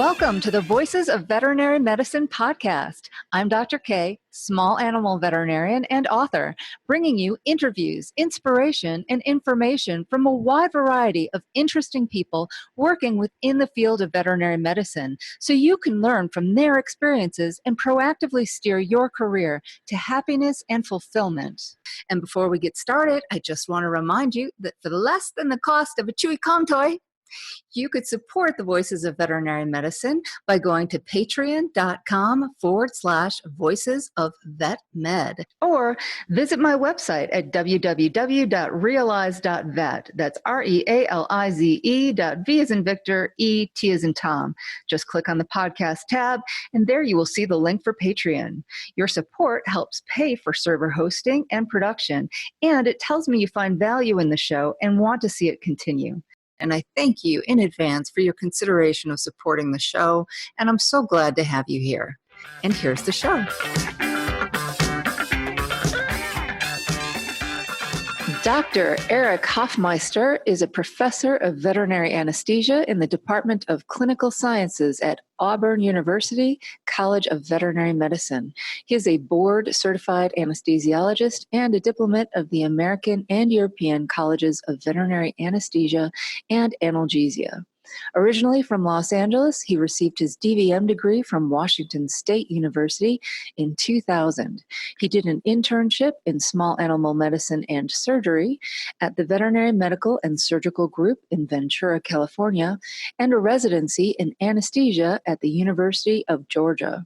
Welcome to the Voices of Veterinary Medicine podcast. I'm Dr. K, small animal veterinarian and author, bringing you interviews, inspiration, and information from a wide variety of interesting people working within the field of veterinary medicine so you can learn from their experiences and proactively steer your career to happiness and fulfillment. And before we get started, I just want to remind you that for less than the cost of a chewy com toy, you could support the Voices of Veterinary Medicine by going to patreon.com/voices of vet med, or visit my website at www.realize.vet. That's REALIZE.V as in Victor, ET as in Tom. Just click on the podcast tab, and there you will see the link for Patreon. Your support helps pay for server hosting and production, and it tells me you find value in the show and want to see it continue. And I thank you in advance for your consideration of supporting the show, and I'm so glad to have you here. And here's the show. Dr. Eric Hofmeister is a professor of veterinary anesthesia in the Department of Clinical Sciences at Auburn University College of Veterinary Medicine. He is a board-certified anesthesiologist and a diplomate of the American and European Colleges of Veterinary Anesthesia and Analgesia. Originally from Los Angeles, he received his DVM degree from Washington State University in 2000. He did an internship in small animal medicine and surgery at the Veterinary Medical and Surgical Group in Ventura, California, and a residency in anesthesia at the University of Georgia.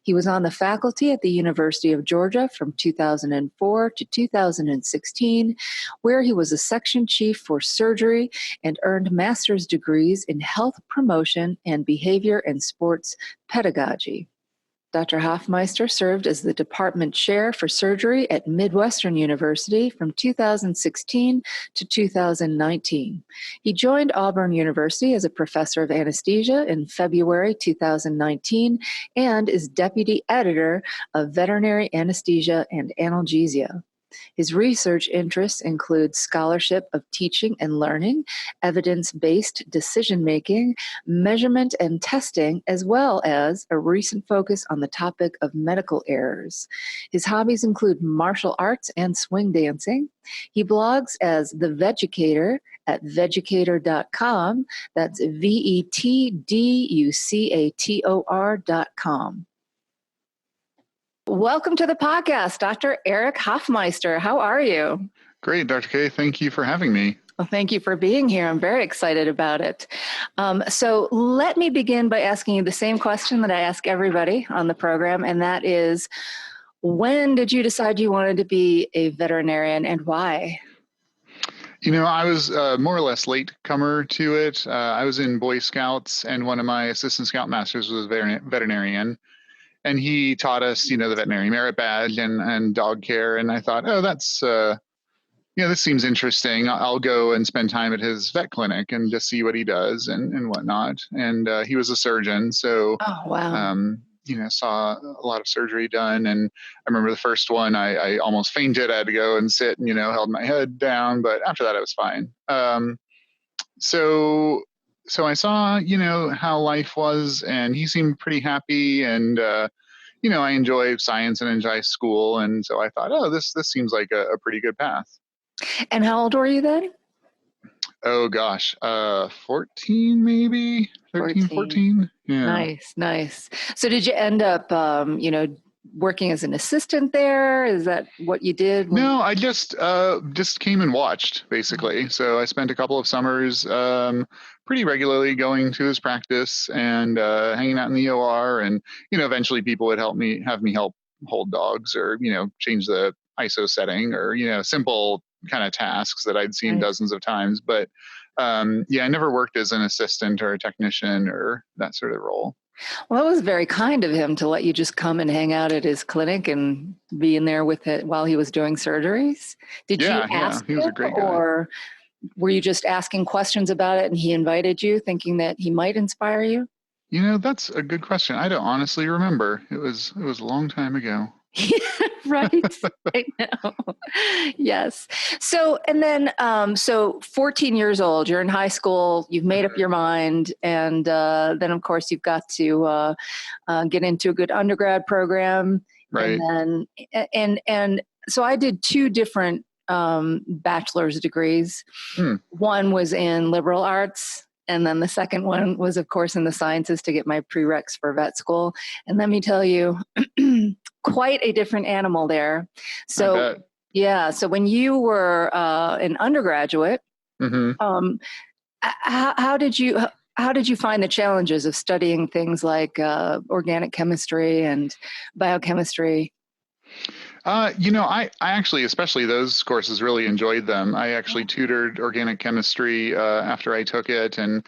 He was on the faculty at the University of Georgia from 2004 to 2016, where he was a section chief for surgery and earned master's degrees in health promotion and behavior and sports pedagogy. Dr. Hofmeister served as the department chair for surgery at MidWestern University from 2016 to 2019. He joined Auburn University as a professor of anesthesia in February 2019 and is deputy editor of Veterinary Anesthesia and Analgesia. His research interests include scholarship of teaching and learning, evidence-based decision-making, measurement and testing, as well as a recent focus on the topic of medical errors. His hobbies include martial arts and swing dancing. He blogs as The Vegucator at vegucator.com. That's VETDUCATOR.com. Welcome to the podcast, Dr. Eric Hofmeister. How are you? Great, Dr. K. Thank you for having me. Well, thank you for being here. I'm very excited about it. So let me begin by asking you the same question that I ask everybody on the program, and that is, when did you decide you wanted to be a veterinarian and why? You know, I was more or less latecomer to it. I was in Boy Scouts, and one of my assistant scoutmasters was a veterinarian. And he taught us, the veterinary merit badge and dog care. And I thought, oh, that's, this seems interesting. I'll go and spend time at his vet clinic and just see what he does and whatnot. And he was a surgeon. So, oh, wow. Saw a lot of surgery done. And I remember the first one, I almost fainted. I had to go and sit and, held my head down. But after that, I was fine. So I saw, how life was, and he seemed pretty happy, and I enjoy science and enjoy school, and so I thought, oh, this seems like a pretty good path. And how old were you then? Oh gosh, 14 maybe, 13, 14. Yeah. Nice. So did you end up, working as an assistant there? Is that what you did? No, I just came and watched, basically. So I spent a couple of summers pretty regularly going to his practice and hanging out in the OR. And, eventually people would have me help hold dogs or, change the ISO setting or, simple kind of tasks that I'd seen dozens of times. But I never worked as an assistant or a technician or that sort of role. Well, it was very kind of him to let you just come and hang out at his clinic and be in there with it while he was doing surgeries. Did you ask he was a great guy. Or were you just asking questions about it and he invited you thinking that he might inspire you? That's a good question. I don't honestly remember. It was a long time ago. Right. I know. Yes. So, and then, so 14 years old, you're in high school, you've made up your mind. And then of course you've got to get into a good undergrad program. And Right. then, and so I did two different bachelor's degrees. Hmm. One was in liberal arts. And then the second one was, of course, in the sciences to get my prereqs for vet school. And let me tell you, quite a different animal there. I So, bet. yeah. So when you were an undergraduate, Hmm. how did you find the challenges of studying things like organic chemistry and biochemistry? I actually, especially those courses, really enjoyed them. I actually tutored organic chemistry after I took it, and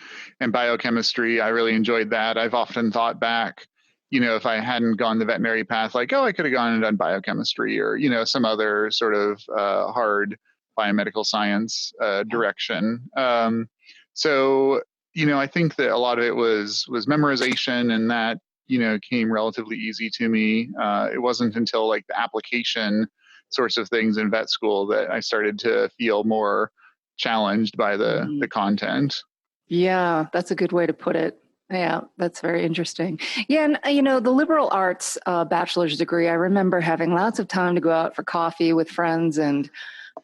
biochemistry. I really enjoyed that. I've often thought back, if I hadn't gone the veterinary path, like, oh, I could have gone and done biochemistry or some other sort of hard biomedical science direction. So I think that a lot of it was memorization, and that came relatively easy to me. It wasn't until like the application sorts of things in vet school that I started to feel more challenged by the content. Yeah, that's a good way to put it. Yeah, that's very interesting. Yeah, and the liberal arts bachelor's degree, I remember having lots of time to go out for coffee with friends and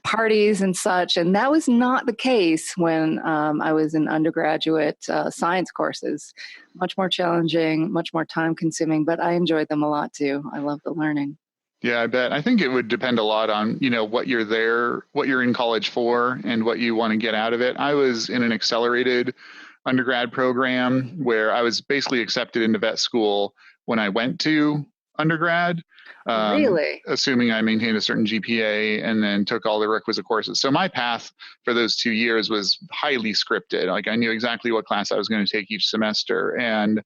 parties and such. And that was not the case when I was in undergraduate science courses. Much more challenging, much more time consuming, but I enjoyed them a lot too. I love the learning. Yeah, I bet. I think it would depend a lot on, what you're in college for and what you want to get out of it. I was in an accelerated undergrad program where I was basically accepted into vet school when I went to undergrad, Really? assuming I maintained a certain GPA and then took all the requisite courses. So my path for those 2 years was highly scripted. Like I knew exactly what class I was going to take each semester. And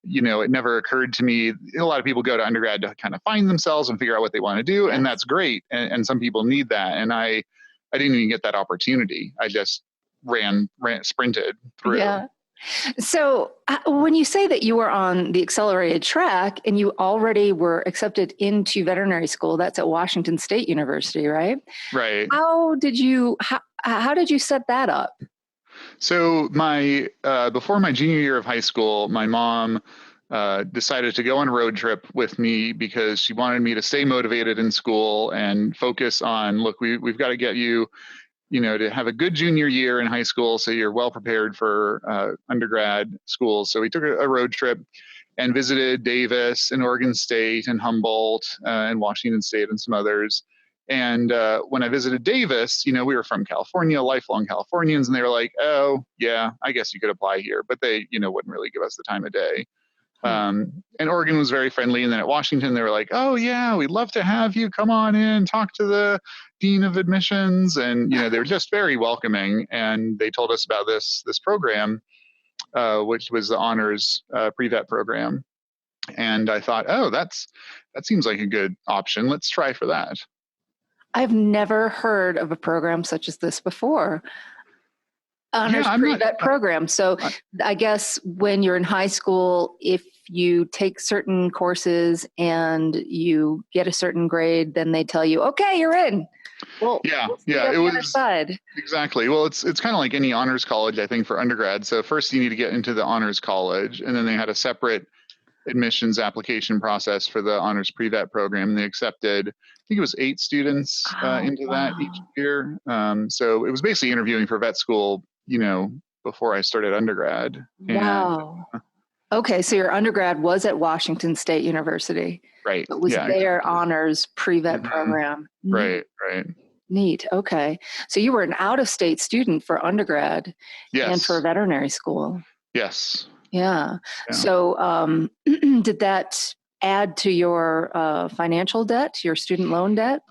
it never occurred to me. A lot of people go to undergrad to kind of find themselves and figure out what they want to do. Yes. And that's great. And some people need that. And I didn't even get that opportunity. I just sprinted through. Yeah. So when you say that you were on the accelerated track and you already were accepted into veterinary school, that's at Washington State University, right? Right. How did you set that up? So before my junior year of high school, my mom decided to go on a road trip with me because she wanted me to stay motivated in school and focus on, look, we've got to get you, to have a good junior year in high school so you're well prepared for undergrad school. So we took a road trip and visited Davis and Oregon State and Humboldt and Washington State and some others. And when I visited Davis, we were from California, lifelong Californians, and they were like, oh, yeah, I guess you could apply here. But they, wouldn't really give us the time of day. And Oregon was very friendly. And then at Washington, they were like, oh, yeah, we'd love to have you. Come on in, talk to the dean of admissions. And, they were just very welcoming. And they told us about this program, which was the honors PreVet program. And I thought, oh, that seems like a good option. Let's try for that. I've never heard of a program such as this before. Honors PreVet program. So I guess when you're in high school, if you take certain courses and you get a certain grade, then they tell you, okay, you're in. Well, it was side. Exactly. Well, it's kind of like any honors college, I think, for undergrad. So first you need to get into the honors college, and then they had a separate admissions application process for the honors PreVet program, and they accepted, I think it was 8 students into that each year. So it was basically interviewing for vet school, before I started undergrad. Wow. Okay, so your undergrad was at Washington State University. Right. It was their honors PreVet program. Right. Neat. Okay. So you were an out-of-state student for undergrad and for veterinary school. Yes. Yeah. So did that add to your financial debt, your student loan debt?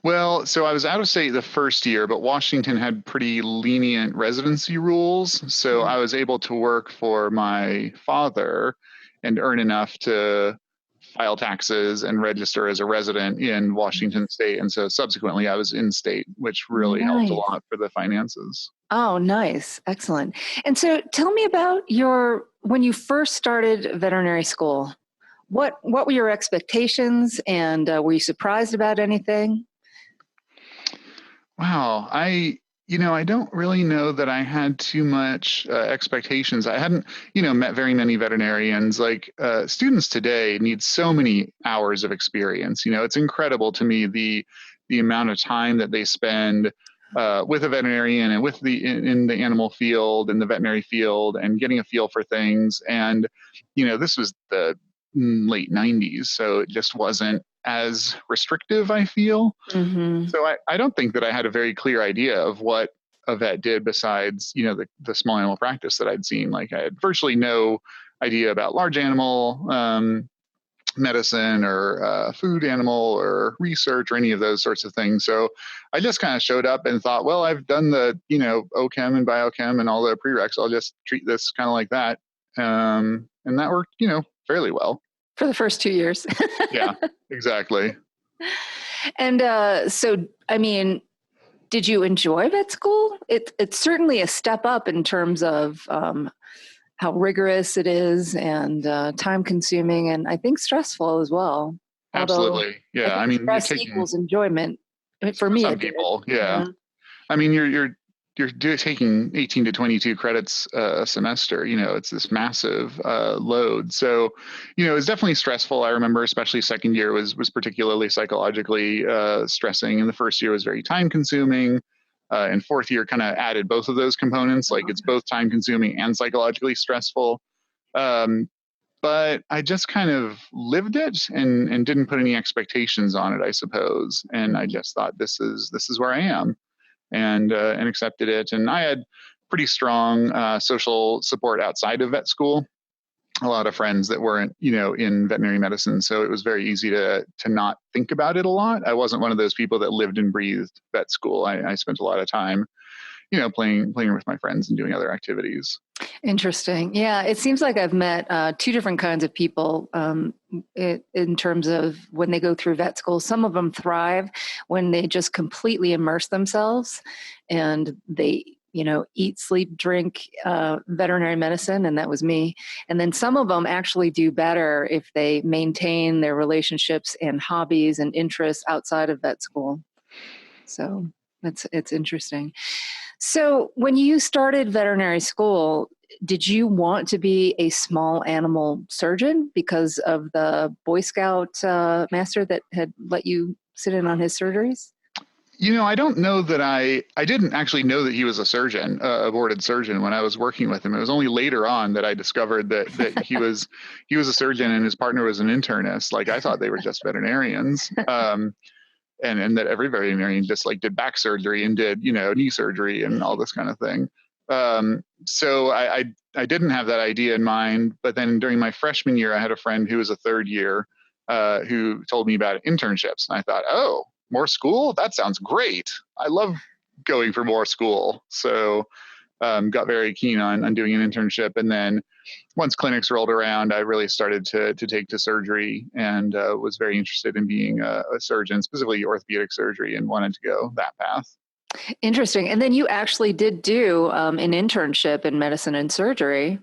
Well, so I was out of state the first year, but Washington had pretty lenient residency rules. So I was able to work for my father and earn enough to file taxes and register as a resident in Washington State. And so subsequently I was in state, which really helped a lot for the finances. Oh, nice. Excellent. And so tell me about when you first started veterinary school. what were your expectations, and were you surprised about anything? Wow. I don't really know that I had too much expectations. I hadn't, met very many veterinarians. Like students today need so many hours of experience. It's incredible to me the amount of time that they spend with a veterinarian and with in the animal field and the veterinary field and getting a feel for things. And, this was the late 90s, so it just wasn't as restrictive, I feel. Mm-hmm. So I don't think that I had a very clear idea of what a vet did besides, the small animal practice that I'd seen. Like I had virtually no idea about large animal medicine or food animal or research or any of those sorts of things. So I just kind of showed up and thought, well, I've done the, OChem and biochem and all the prereqs. I'll just treat this kind of like that. And that worked, fairly well. For the first 2 years. Yeah, exactly. And so, I mean, did you enjoy vet school? It's certainly a step up in terms of how rigorous it is and time consuming, and I think stressful as well. Absolutely. Yeah. I think stress equals enjoyment. I mean, for me, some people. Yeah. I mean, you're taking 18 to 22 credits a semester. It's this massive load. So, it's definitely stressful. I remember, especially second year was particularly psychologically stressing, and the first year was very time consuming. And fourth year kind of added both of those components. Like it's both time consuming and psychologically stressful. But I just kind of lived it and didn't put any expectations on it, I suppose. And I just thought this is where I am. And accepted it. And I had pretty strong social support outside of vet school. A lot of friends that weren't, in veterinary medicine, so it was very easy to not think about it a lot. I wasn't one of those people that lived and breathed vet school. I spent a lot of time, playing with my friends and doing other activities. Interesting. Yeah, it seems like I've met two different kinds of people in terms of when they go through vet school. Some of them thrive when they just completely immerse themselves and they, eat, sleep, drink veterinary medicine, and that was me. And then some of them actually do better if they maintain their relationships and hobbies and interests outside of vet school. So it's interesting. So when you started veterinary school, did you want to be a small animal surgeon because of the Boy Scout master that had let you sit in on his surgeries? I don't know that I didn't actually know that he was a surgeon, a boarded surgeon when I was working with him. It was only later on that I discovered that he was a surgeon and his partner was an internist. Like I thought they were just veterinarians. And that every veterinarian just like did back surgery and did, knee surgery and all this kind of thing. So I didn't have that idea in mind. But then during my freshman year, I had a friend who was a third year who told me about internships. And I thought, oh, more school? That sounds great. I love going for more school. So got very keen on doing an internship. And then once clinics rolled around, I really started to take to surgery and was very interested in being a surgeon, specifically orthopedic surgery, and wanted to go that path. Interesting. And then you actually did do an internship in medicine and surgery.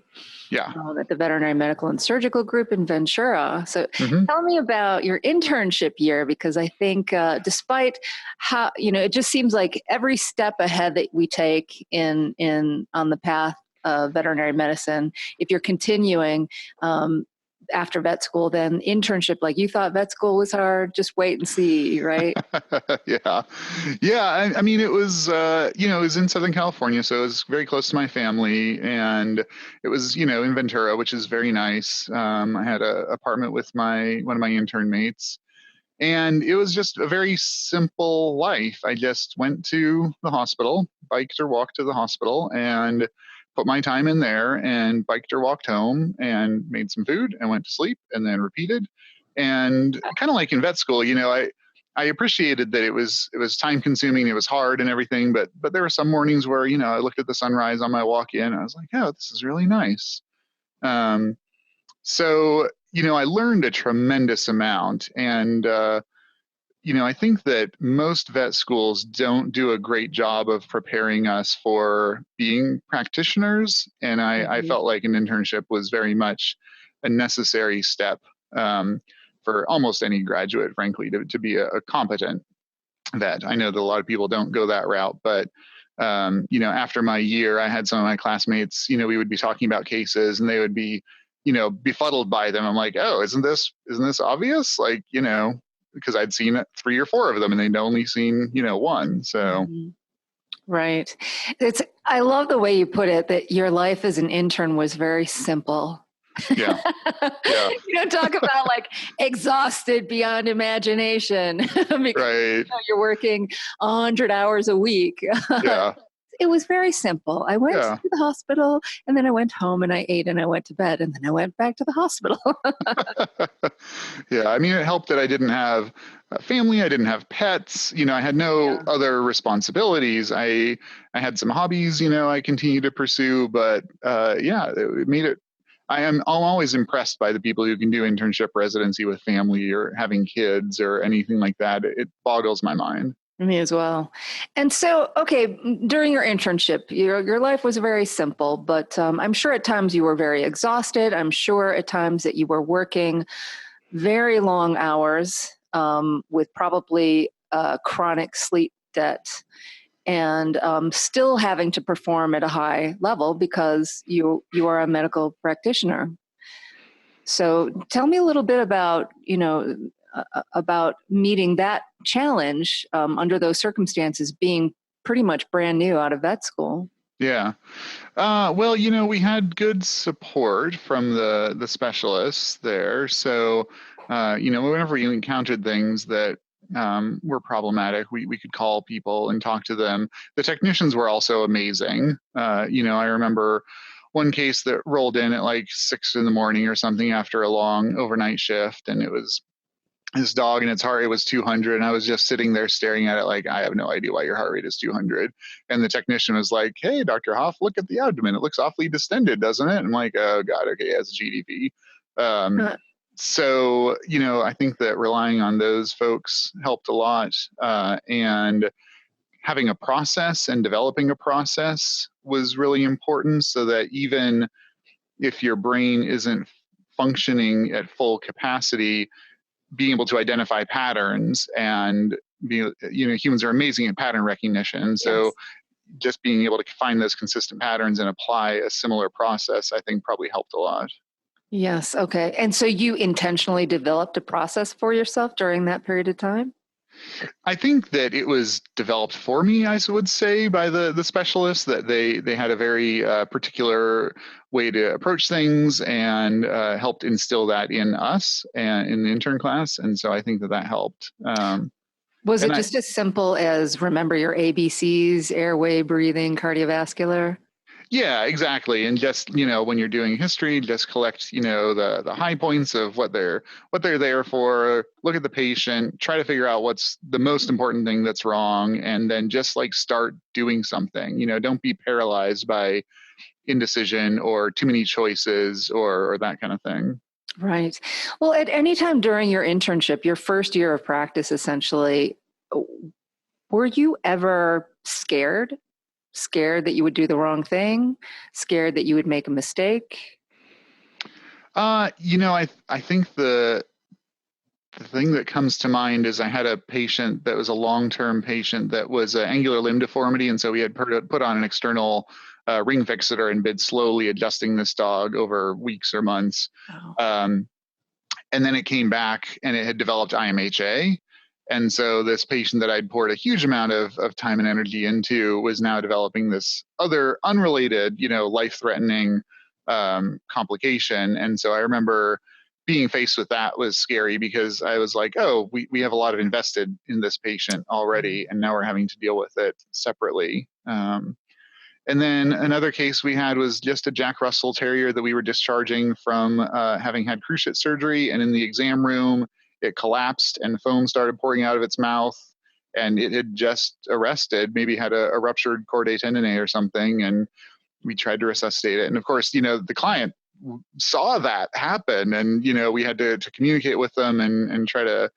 Yeah. At the Veterinary Medical and Surgical Group in Ventura. So tell me about your internship year, because I think despite how, it just seems like every step ahead that we take on the path of veterinary medicine, if you're continuing after vet school, then internship, like you thought vet school was hard, just wait and see, right? Yeah. I mean, it was, it was in Southern California, so it was very close to my family, and it was, in Ventura, which is very nice. I had an apartment with one of my intern mates, and it was just a very simple life. I just went to the hospital, biked or walked to the hospital, and put my time in there and biked or walked home and made some food and went to sleep and then repeated. And kind of like in vet school, I appreciated that it was time consuming, it was hard and everything, but there were some mornings where, I looked at the sunrise on my walk in and I was like, oh, this is really nice. So, I learned a tremendous amount, and I think that most vet schools don't do a great job of preparing us for being practitioners. And I felt like an internship was very much a necessary step for almost any graduate, frankly, to be a competent vet. I know that a lot of people don't go that route, but after my year, I had some of my classmates, we would be talking about cases and they would be, befuddled by them. I'm like, oh, isn't this obvious? Like, because I'd seen 3 or 4 of them and they'd only seen, one. So. Mhm. Right. I love the way you put it, that your life as an intern was very simple. Yeah. Yeah. You don't talk about like exhausted beyond imagination because Right. you're working 100 hours a week. Yeah. It was very simple. I went Yeah. to the hospital and then I went home and I ate and I went to bed and then I went back to the hospital. Yeah. I mean, it helped that I didn't have a family. I didn't have pets. I had no other responsibilities. I had some hobbies, I continued to pursue, but it made it. I'm always impressed by the people who can do internship residency with family or having kids or anything like that. It boggles my mind. Me as well. And so, okay, during your internship, your life was very simple, but I'm sure at times you were very exhausted. I'm sure at times that you were working very long hours with probably chronic sleep debt and still having to perform at a high level because you are a medical practitioner. So tell me a little bit about, about meeting that challenge under those circumstances, being pretty much brand new out of vet school. Yeah. Well, we had good support from the specialists there. So, whenever we encountered things that were problematic, we could call people and talk to them. The technicians were also amazing. I remember one case that rolled in at like 6 in the morning or something after a long overnight shift, and it was his dog and its heart rate was 200, and I was just sitting there staring at it like, I have no idea why your heart rate is 200. And the technician was like, hey, Dr. Hoff, look at the abdomen, it looks awfully distended, doesn't it? I'm like, oh god, okay, it has GDP. So I think that relying on those folks helped a lot, and having a process and developing a process was really important, so that even if your brain isn't functioning at full capacity, being able to identify patterns and humans are amazing at pattern recognition. So Yes. just being able to find those consistent patterns and apply a similar process, I think probably helped a lot. Yes. Okay. And so you intentionally developed a process for yourself during that period of time? I think that it was developed for me, I would say, by the specialists, that they had a very particular way to approach things and helped instill that in us and in the intern class. And so I think that helped. Was it and I, just as simple as remember your ABCs, airway, breathing, cardiovascular? Yeah, exactly. And just, when you're doing history, just collect, the high points of what they're there for, look at the patient, try to figure out what's the most important thing that's wrong, and then just like start doing something. Don't be paralyzed by indecision or too many choices or that kind of thing. Right. Well, at any time during your internship, your first year of practice, essentially, were you ever scared? Scared that you would do the wrong thing? Scared that you would make a mistake? I think the thing that comes to mind is I had a patient that was a long-term patient that was an angular limb deformity, and so we had put on an external ring fixator and been slowly adjusting this dog over weeks or months. Oh. And then it came back and it had developed IMHA. And so this patient that I'd poured a huge amount of time and energy into was now developing this other unrelated, life-threatening complication. And so I remember being faced with that was scary, because I was like, oh, we have a lot of invested in this patient already, and now we're having to deal with it separately. And then another case we had was just a Jack Russell Terrier that we were discharging from having had cruciate surgery. And in the exam room, it collapsed and foam started pouring out of its mouth. And it had just arrested, maybe had a ruptured chordae tendineae or something. And we tried to resuscitate it. And of course, the client saw that happen. And, we had to communicate with them and try to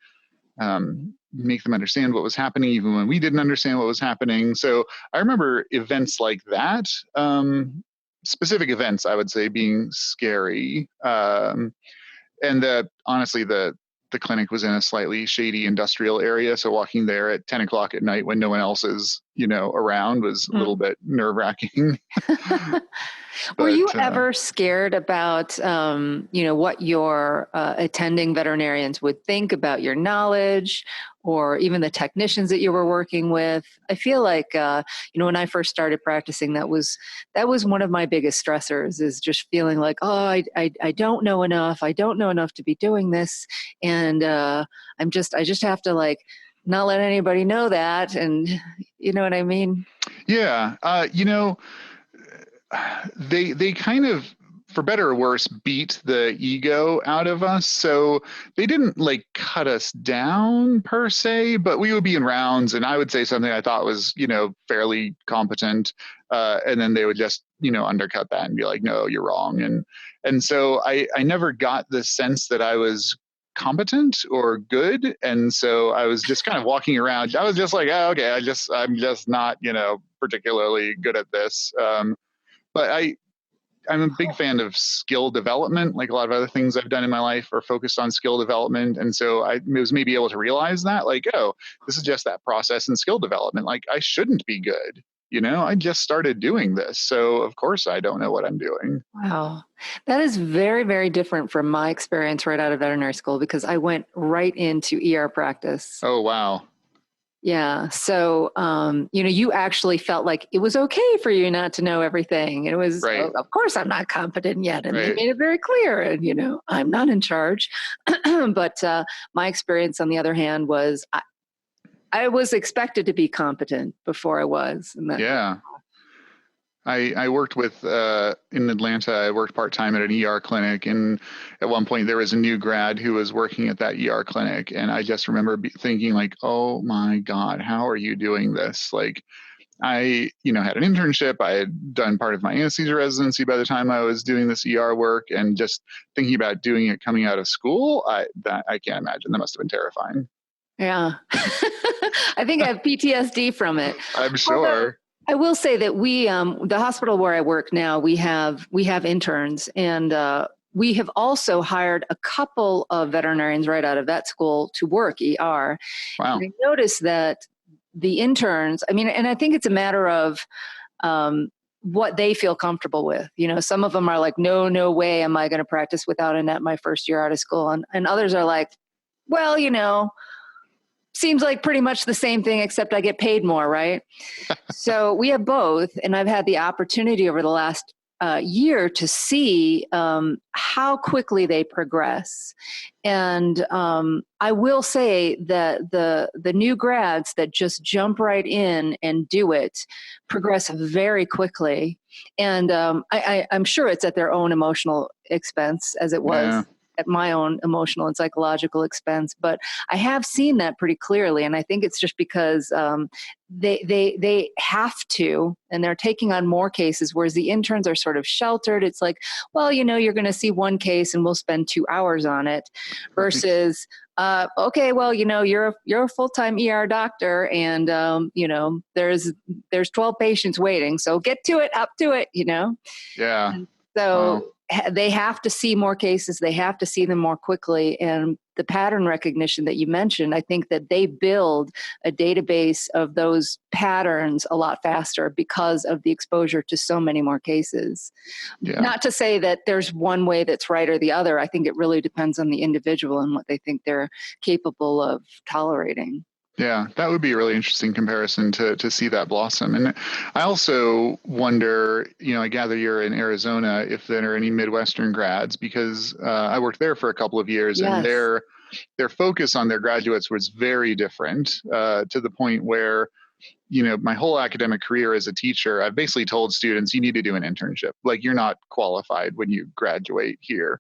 make them understand what was happening, even when we didn't understand what was happening. So I remember events like that, specific events, I would say, being scary. And honestly, the clinic was in a slightly shady industrial area. So walking there at 10 o'clock at night when no one else is, around was a little bit nerve wracking. Were you ever scared about, what your attending veterinarians would think about your knowledge, or even the technicians that you were working with? I feel like, when I first started practicing, that was one of my biggest stressors, is just feeling like, oh, I don't know enough. I don't know enough to be doing this. And I just have to like not let anybody know that. And you know what I mean? Yeah. They kind of, for better or worse, beat the ego out of us. So they didn't like cut us down per se, but we would be in rounds and I would say something I thought was, fairly competent. And then they would just, undercut that and be like, no, you're wrong. And so I never got the sense that I was competent or good. And so I was just kind of walking around. I was just like, oh, okay, I'm just not, particularly good at this. But I'm a big fan of skill development. Like a lot of other things I've done in my life are focused on skill development. And so I was maybe able to realize that, like, oh, this is just that process and skill development. Like I shouldn't be good. I just started doing this. So of course I don't know what I'm doing. Wow. That is very, very different from my experience right out of veterinary school, because I went right into ER practice. Oh, wow. Yeah. So, you actually felt like it was okay for you not to know everything. It was, right. oh, of course, I'm not competent yet. And right. They made it very clear. And, I'm not in charge. But my experience, on the other hand, was I was expected to be competent before I was. And yeah. I worked with, in Atlanta, I worked part-time at an ER clinic. And at one point there was a new grad who was working at that ER clinic. And I just remember thinking like, oh my God, how are you doing this? Like I, had an internship. I had done part of my anesthesia residency by the time I was doing this ER work, and just thinking about doing it coming out of school, I can't imagine. That must have been terrifying. Yeah. I think I have PTSD from it. I'm sure. I will say that we, the hospital where I work now, we have interns, and we have also hired a couple of veterinarians right out of vet school to work ER. Wow. And I noticed that the interns, and I think it's a matter of what they feel comfortable with. Some of them are like, no way am I going to practice without a net my first year out of school. And others are like, well, seems like pretty much the same thing, except I get paid more, right? So we have both. And I've had the opportunity over the last year to see how quickly they progress. And I will say that the new grads that just jump right in and do it progress very quickly. And I'm sure it's at their own emotional expense, as it was. Yeah. At my own emotional and psychological expense. But I have seen that pretty clearly. And I think it's just because they have to, and they're taking on more cases, whereas the interns are sort of sheltered. It's like, well, you're going to see one case and we'll spend 2 hours on it, versus, okay, well, you're a full-time ER doctor, and, there's 12 patients waiting. So get to it, up to it, Yeah. And so they have to see more cases. They have to see them more quickly. And the pattern recognition that you mentioned, I think that they build a database of those patterns a lot faster because of the exposure to so many more cases. Yeah. Not to say that there's one way that's right or the other. I think it really depends on the individual and what they think they're capable of tolerating. Yeah, that would be a really interesting comparison to see that blossom. And I also wonder, I gather you're in Arizona, if there are any MidWestern grads, because I worked there for a couple of years. Yes. And their focus on their graduates was very different, to the point where, my whole academic career as a teacher, I've basically told students, you need to do an internship. Like, you're not qualified when you graduate here.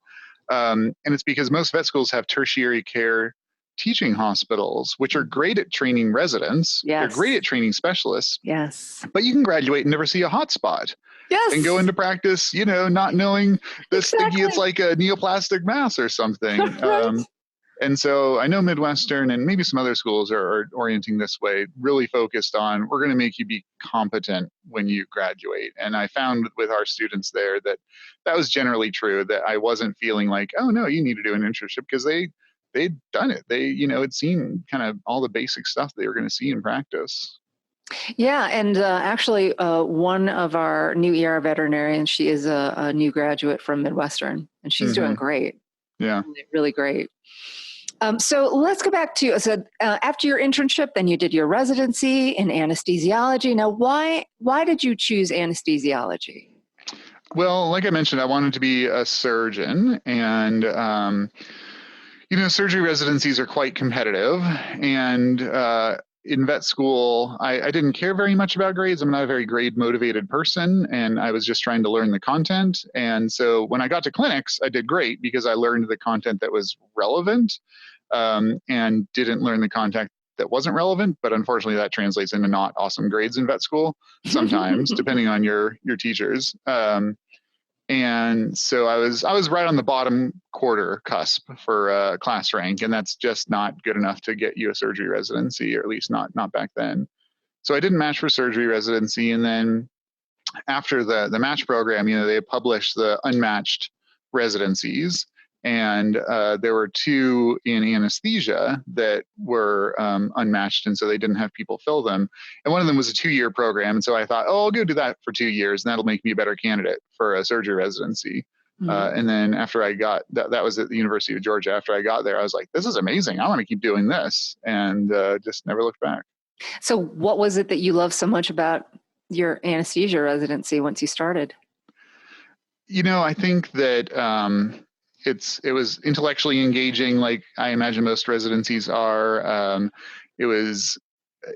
And it's because most vet schools have tertiary care teaching hospitals, which are great at training residents. Yes. They're great at training specialists. Yes. But you can graduate and never see a hot spot. Yes. And go into practice, not knowing this. Exactly. Thinking it's like a neoplastic mass or something. Right. And so I know Midwestern and maybe some other schools are orienting this way, really focused on, we're going to make you be competent when you graduate. And I found with our students there that that was generally true, that I wasn't feeling like, oh no, you need to do an internship, because they'd done it. They, had seen kind of all the basic stuff they were going to see in practice. Yeah, and actually, one of our new ER veterinarians, she is a new graduate from Midwestern, and she's doing great. Yeah. Really, really great. So let's go back to, after your internship, then you did your residency in anesthesiology. Now, why did you choose anesthesiology? Well, like I mentioned, I wanted to be a surgeon, and surgery residencies are quite competitive, and in vet school, I didn't care very much about grades. I'm not a very grade motivated person, and I was just trying to learn the content. And so when I got to clinics, I did great because I learned the content that was relevant, and didn't learn the content that wasn't relevant. But unfortunately, that translates into not awesome grades in vet school sometimes, depending on your teachers. And so I was right on the bottom quarter cusp for class rank, and that's just not good enough to get you a surgery residency, or at least not back then. So I didn't match for surgery residency, and then after the match program, they published the unmatched residencies, and there were 2 in anesthesia that were unmatched, and so they didn't have people fill them. And one of them was a 2-year program, and so I thought, oh, I'll go do that for 2 years, and that'll make me a better candidate for a surgery residency. And then after I got that was at the University of Georgia. After I got there, I was like, this is amazing. I want to keep doing this, and just never looked back. So what was it that you loved so much about your anesthesia residency once you started? I think that it was intellectually engaging, like I imagine most residencies are. It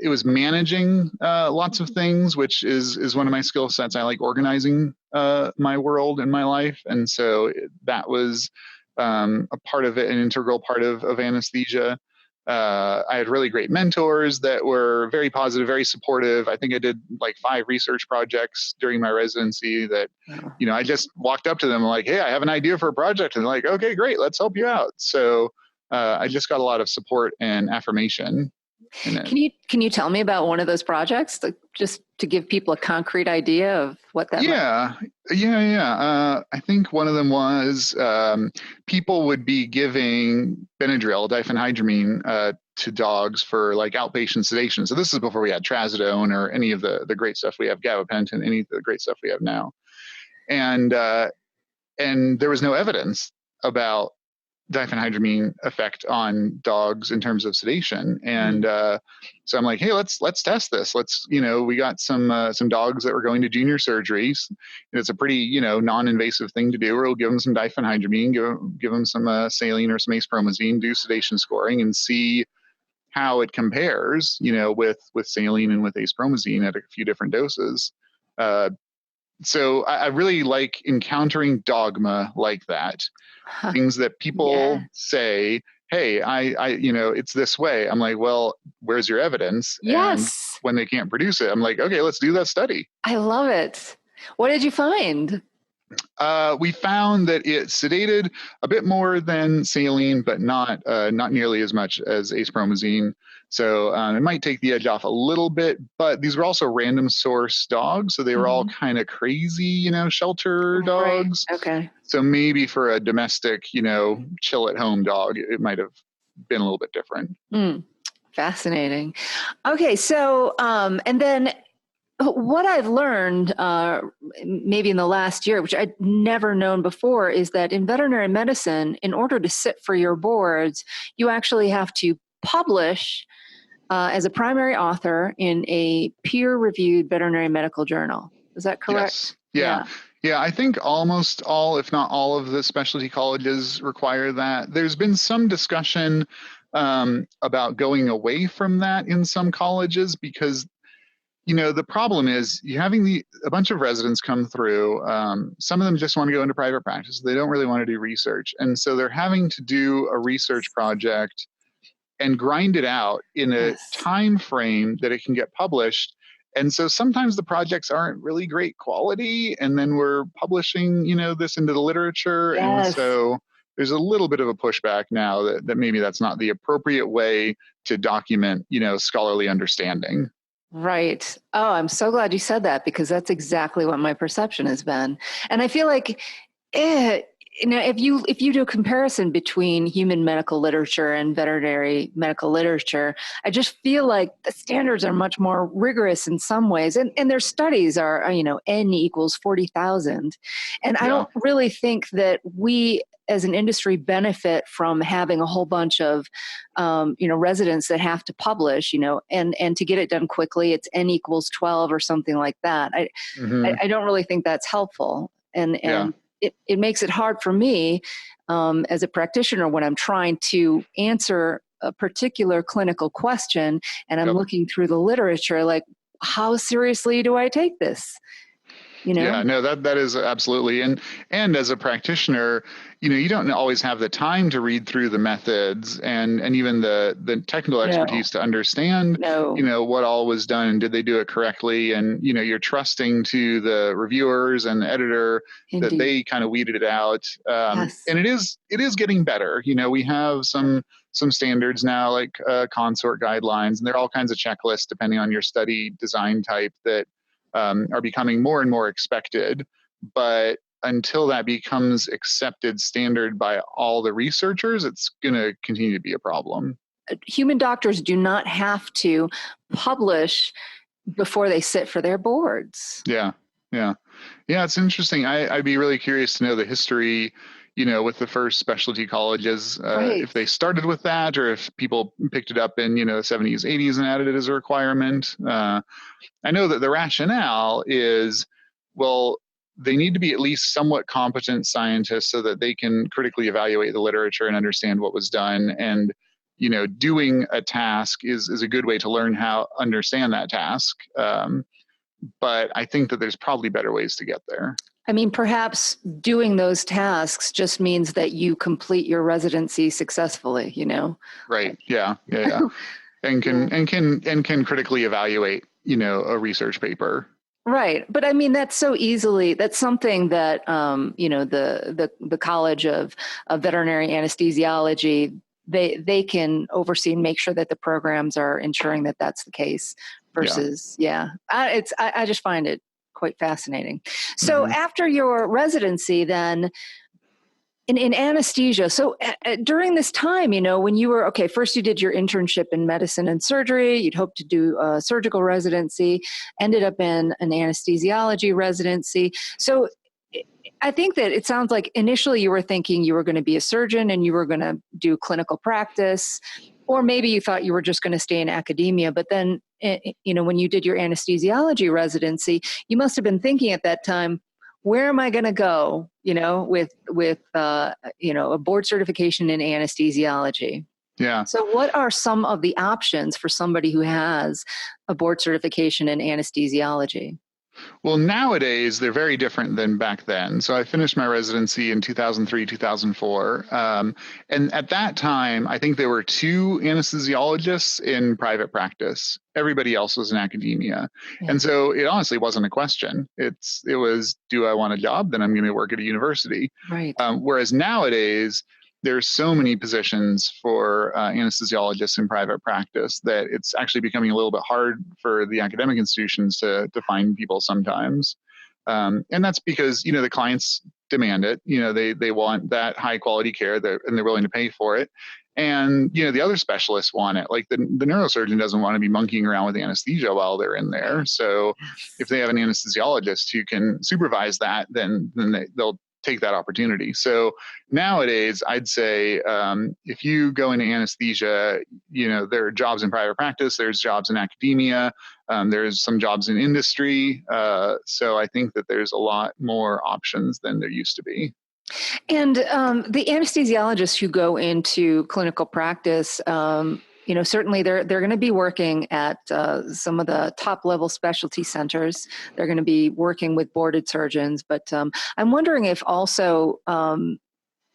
was managing lots of things, which is one of my skill sets. I like organizing my world and my life, and so that was a part of it, an integral part of anesthesia. I had really great mentors that were very positive, very supportive. I think I did like 5 research projects during my residency that, I just walked up to them like, hey, I have an idea for a project. And they're like, okay, great, let's help you out. So I just got a lot of support and affirmation in it. Can you tell me about one of those projects, just to give people a concrete idea of what that might? Yeah. I think one of them was people would be giving Benadryl, diphenhydramine, to dogs for like outpatient sedation. So this is before we had trazodone or any of the great stuff we have, gabapentin, any of the great stuff we have now. And there was no evidence about diphenhydramine effect on dogs in terms of sedation. And so I'm like, hey, let's test this. We got some dogs that were going to junior surgeries. It's a pretty, non-invasive thing to do. We'll give them some diphenhydramine, give them some saline or some acepromazine, do sedation scoring, and see how it compares, with saline and with acepromazine at a few different doses. So I really like encountering dogma like that. Things that people say, hey, I it's this way. I'm like, well, where's your evidence? Yes. And when they can't produce it, I'm like, okay, let's do that study. I love it. What did you find? We found that it sedated a bit more than saline, but not nearly as much as acepromazine. So it might take the edge off a little bit, but these were also random source dogs. So they were all kind of crazy, shelter dogs. Right. Okay. So maybe for a domestic, chill at home dog, it might have been a little bit different. Fascinating. Okay. So, and then what I've learned, maybe in the last year, which I'd never known before, is that in veterinary medicine, in order to sit for your boards, you actually have to publish as a primary author in a peer-reviewed veterinary medical journal. Is that correct? Yes. Yeah, I think almost all, if not all, of the specialty colleges require that. There's been some discussion about going away from that in some colleges because the problem is you're having a bunch of residents come through. Some of them just want to go into private practice. They don't really want to do research. And so they're having to do a research project and grind it out in a time frame that it can get published. And so sometimes the projects aren't really great quality. And then we're publishing, this into the literature. And so there's a little bit of a pushback now that maybe that's not the appropriate way to document, scholarly understanding. Right. Oh, I'm so glad you said that, because that's exactly what my perception has been. And I feel like, eh, if you do a comparison between human medical literature and veterinary medical literature, I just feel like the standards are much more rigorous in some ways. And their studies are, N equals 40,000. And I Yeah. don't really think that we as an industry benefit from having a whole bunch of, residents that have to publish, and to get it done quickly, it's N equals 12 or something like that. Hmm. I don't really think that's helpful. And Yeah. it makes it hard for me as a practitioner when I'm trying to answer a particular clinical question and I'm Yep. looking through the literature, like, how seriously do I take this? Yeah, no, that is absolutely. And as a practitioner, you don't always have the time to read through the methods and even the technical No, expertise to understand, no, what all was done and did they do it correctly. And, you're trusting to the reviewers and the editor that indeed. they kind of weeded it out. Yes, And it is getting better. We have some standards now, like consort guidelines, and there are all kinds of checklists depending on your study design type that are becoming more and more expected. But until that becomes accepted standard by all the researchers, it's going to continue to be a problem. human doctors do not have to publish before they sit for their boards. Yeah. Yeah. Yeah. It's interesting. I'd be really curious to know the history, with the first specialty colleges, Right. if they started with that or if people picked it up in, the 70s, 80s and added it as a requirement. I know that the rationale is, well, they need to be at least somewhat competent scientists so that they can critically evaluate the literature and understand what was done. And, doing a task is a good way to learn how understand that task. But I think that there's probably better ways to get there. I mean, perhaps doing those tasks just means that you complete your residency successfully. Right. Yeah. Yeah. Yeah. And Yeah. can critically evaluate, a research paper. Right. But I mean, that's something that, the College of Veterinary Anesthesiology, they can oversee and make sure that the programs are ensuring that that's the case Yeah. versus, yeah, I just find it quite fascinating. So Hmm. after your residency, then, in anesthesia. So during this time, when you were, okay, first you did your internship in medicine and surgery, you'd hoped to do a surgical residency, ended up in an anesthesiology residency. So I think that it sounds like initially you were thinking you were going to be a surgeon and you were going to do clinical practice, or maybe you thought you were just going to stay in academia. But then, when you did your anesthesiology residency, you must have been thinking at that time, where am I going to go, with a board certification in anesthesiology? Yeah. So what are some of the options for somebody who has a board certification in anesthesiology? Well, nowadays they're very different than back then. So I finished my residency in 2003, 2004. And at that time, I think there were two anesthesiologists in private practice. Everybody else was in academia. Yeah. And so it honestly wasn't a question. It was, do I want a job? Then I'm going to work at a university. Right. Whereas nowadays, there's so many positions for anesthesiologists in private practice that it's actually becoming a little bit hard for the academic institutions to find people sometimes. And that's because, the clients demand it. They want that high quality care and they're willing to pay for it. And, the other specialists want it. Like the neurosurgeon doesn't want to be monkeying around with anesthesia while they're in there. So if they have an anesthesiologist who can supervise that, then they'll take that opportunity. So nowadays, I'd say if you go into anesthesia, there are jobs in private practice, there's jobs in academia, there's some jobs in industry. So I think that there's a lot more options than there used to be. And the anesthesiologists who go into clinical practice, certainly they're going to be working at some of the top level specialty centers. They're going to be working with boarded surgeons, but I'm wondering if also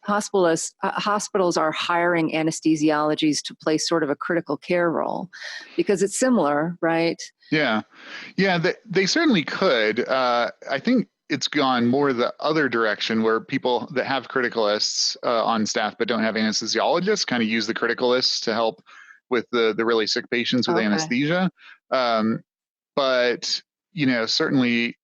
hospitals are hiring anesthesiologists to play sort of a critical care role, because it's similar, right? Yeah. Yeah, they certainly could. I think it's gone more the other direction where people that have criticalists on staff but don't have anesthesiologists kind of use the criticalists to help with the really sick patients with Okay. anesthesia. But, certainly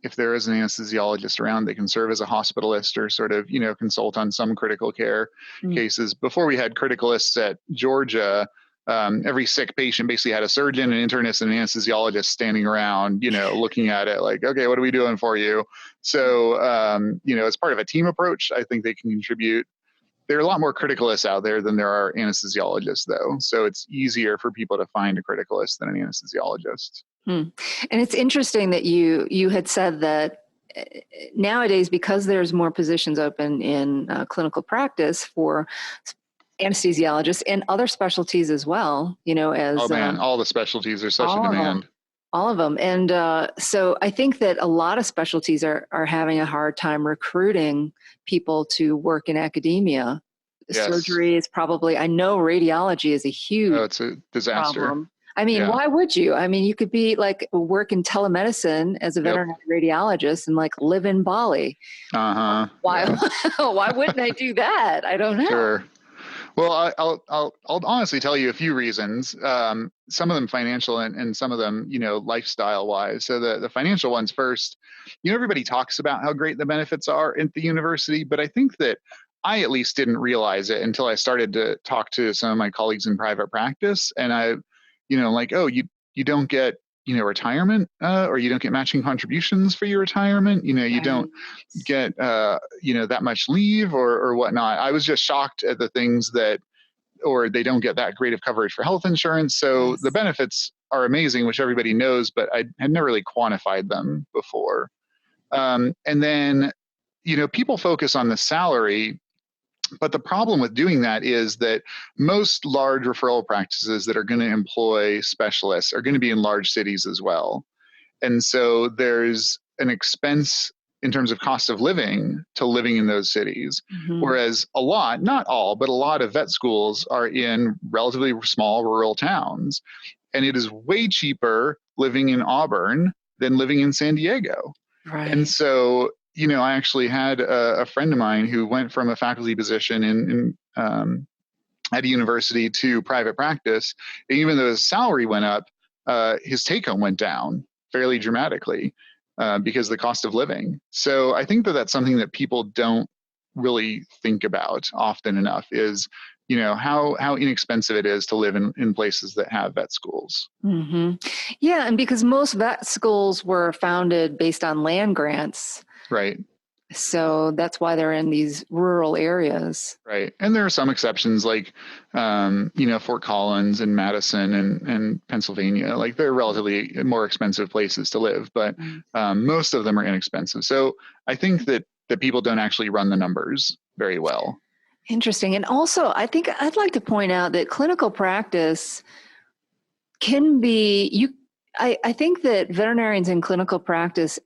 if there is an anesthesiologist around, they can serve as a hospitalist or sort of, consult on some critical care Mm. cases. Before we had criticalists at Georgia, every sick patient basically had a surgeon, an internist, and an anesthesiologist standing around, looking at it like, okay, what are we doing for you? So, as part of a team approach, I think they can contribute. There are a lot more criticalists out there than there are anesthesiologists, though. So it's easier for people to find a criticalist than an anesthesiologist. And it's interesting that you had said that nowadays, because there's more positions open in clinical practice for anesthesiologists and other specialties as well, as Oh man, all the specialties are such a all of them. demand. All of them. And so I think that a lot of specialties are having a hard time recruiting people to work in academia. Yes. Surgery is probably, I know radiology is a huge it's a disaster. problem. I mean, why would you? I mean, you could be like work in telemedicine as a veterinary radiologist and like live in Bali. Why? Why wouldn't I do that? I don't know. Sure. Well, I'll honestly tell you a few reasons. Some of them financial and some of them, lifestyle wise. So the financial ones first, everybody talks about how great the benefits are at the university, but I think that I at least didn't realize it until I started to talk to some of my colleagues in private practice. And I, like, oh, you don't get, retirement, or you don't get matching contributions for your retirement. You don't get, that much leave or whatnot. I was just shocked at the things that, or they don't get that great of coverage for health insurance. So the benefits are amazing, which everybody knows, but I had never really quantified them before. And then, people focus on the salary. But the problem with doing that is that most large referral practices that are going to employ specialists are going to be in large cities as well. And so there's an expense in terms of cost of living to living in those cities. Mm-hmm. Whereas a lot, not all, but a lot of vet schools are in relatively small rural towns. And it is way cheaper living in Auburn than living in San Diego. Right. And so, I actually had a friend of mine who went from a faculty position at a university to private practice. And even though his salary went up, his take home went down fairly dramatically because of the cost of living. So I think that that's something that people don't really think about often enough is, how inexpensive it is to live in places that have vet schools. Mm-hmm. Yeah. And because most vet schools were founded based on land grants. Right. So that's why they're in these rural areas. Right. And there are some exceptions like, Fort Collins and Madison and Pennsylvania, like they're relatively more expensive places to live, but most of them are inexpensive. So I think that people don't actually run the numbers very well. Interesting. And also, I think I'd like to point out that clinical practice can be, I think that veterinarians in clinical practice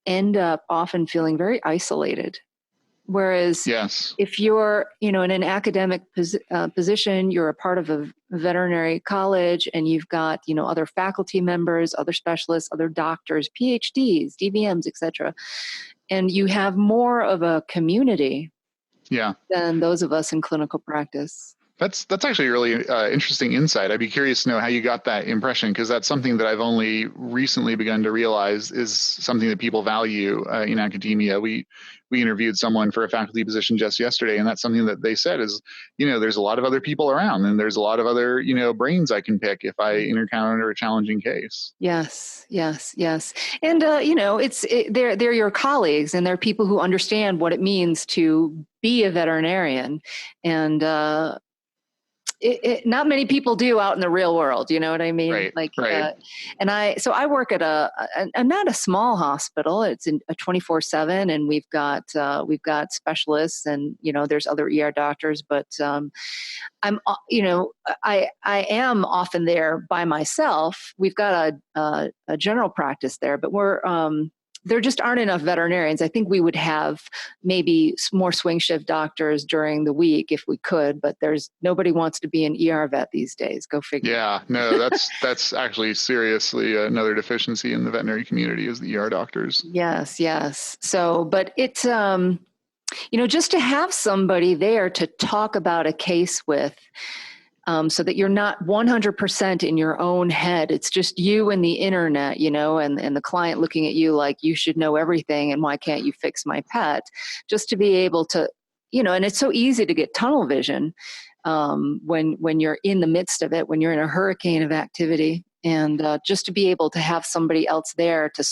end up often feeling very isolated. Whereas if you're, in an academic position, you're a part of a veterinary college and you've got, other faculty members, other specialists, other doctors, PhDs, DVMs, etc. And you have more of a community than those of us in clinical practice. That's actually a really interesting insight. I'd be curious to know how you got that impression, because that's something that I've only recently begun to realize is something that people value in academia. We interviewed someone for a faculty position just yesterday, and that's something that they said is, there's a lot of other people around, and there's a lot of other, brains I can pick if I encounter a challenging case. Yes. And, they're your colleagues, and they're people who understand what it means to be a veterinarian. And, not many people do out in the real world. You know what I mean? Right. And I work at a not a small hospital. It's a 24/7, and we've got specialists, and there's other ER doctors. But I'm I am often there by myself. We've got a general practice there, but we're there just aren't enough veterinarians. I think we would have maybe more swing shift doctors during the week if we could, but nobody wants to be an ER vet these days. Go figure. Yeah, no, that's actually seriously another deficiency in the veterinary community is the ER doctors. Yes, yes. So, but it's, just to have somebody there to talk about a case with, so that you're not 100% in your own head. It's just you and the internet, and the client looking at you like you should know everything and why can't you fix my pet? Just to be able to, and it's so easy to get tunnel vision when you're in the midst of it, when you're in a hurricane of activity. And just to be able to have somebody else there to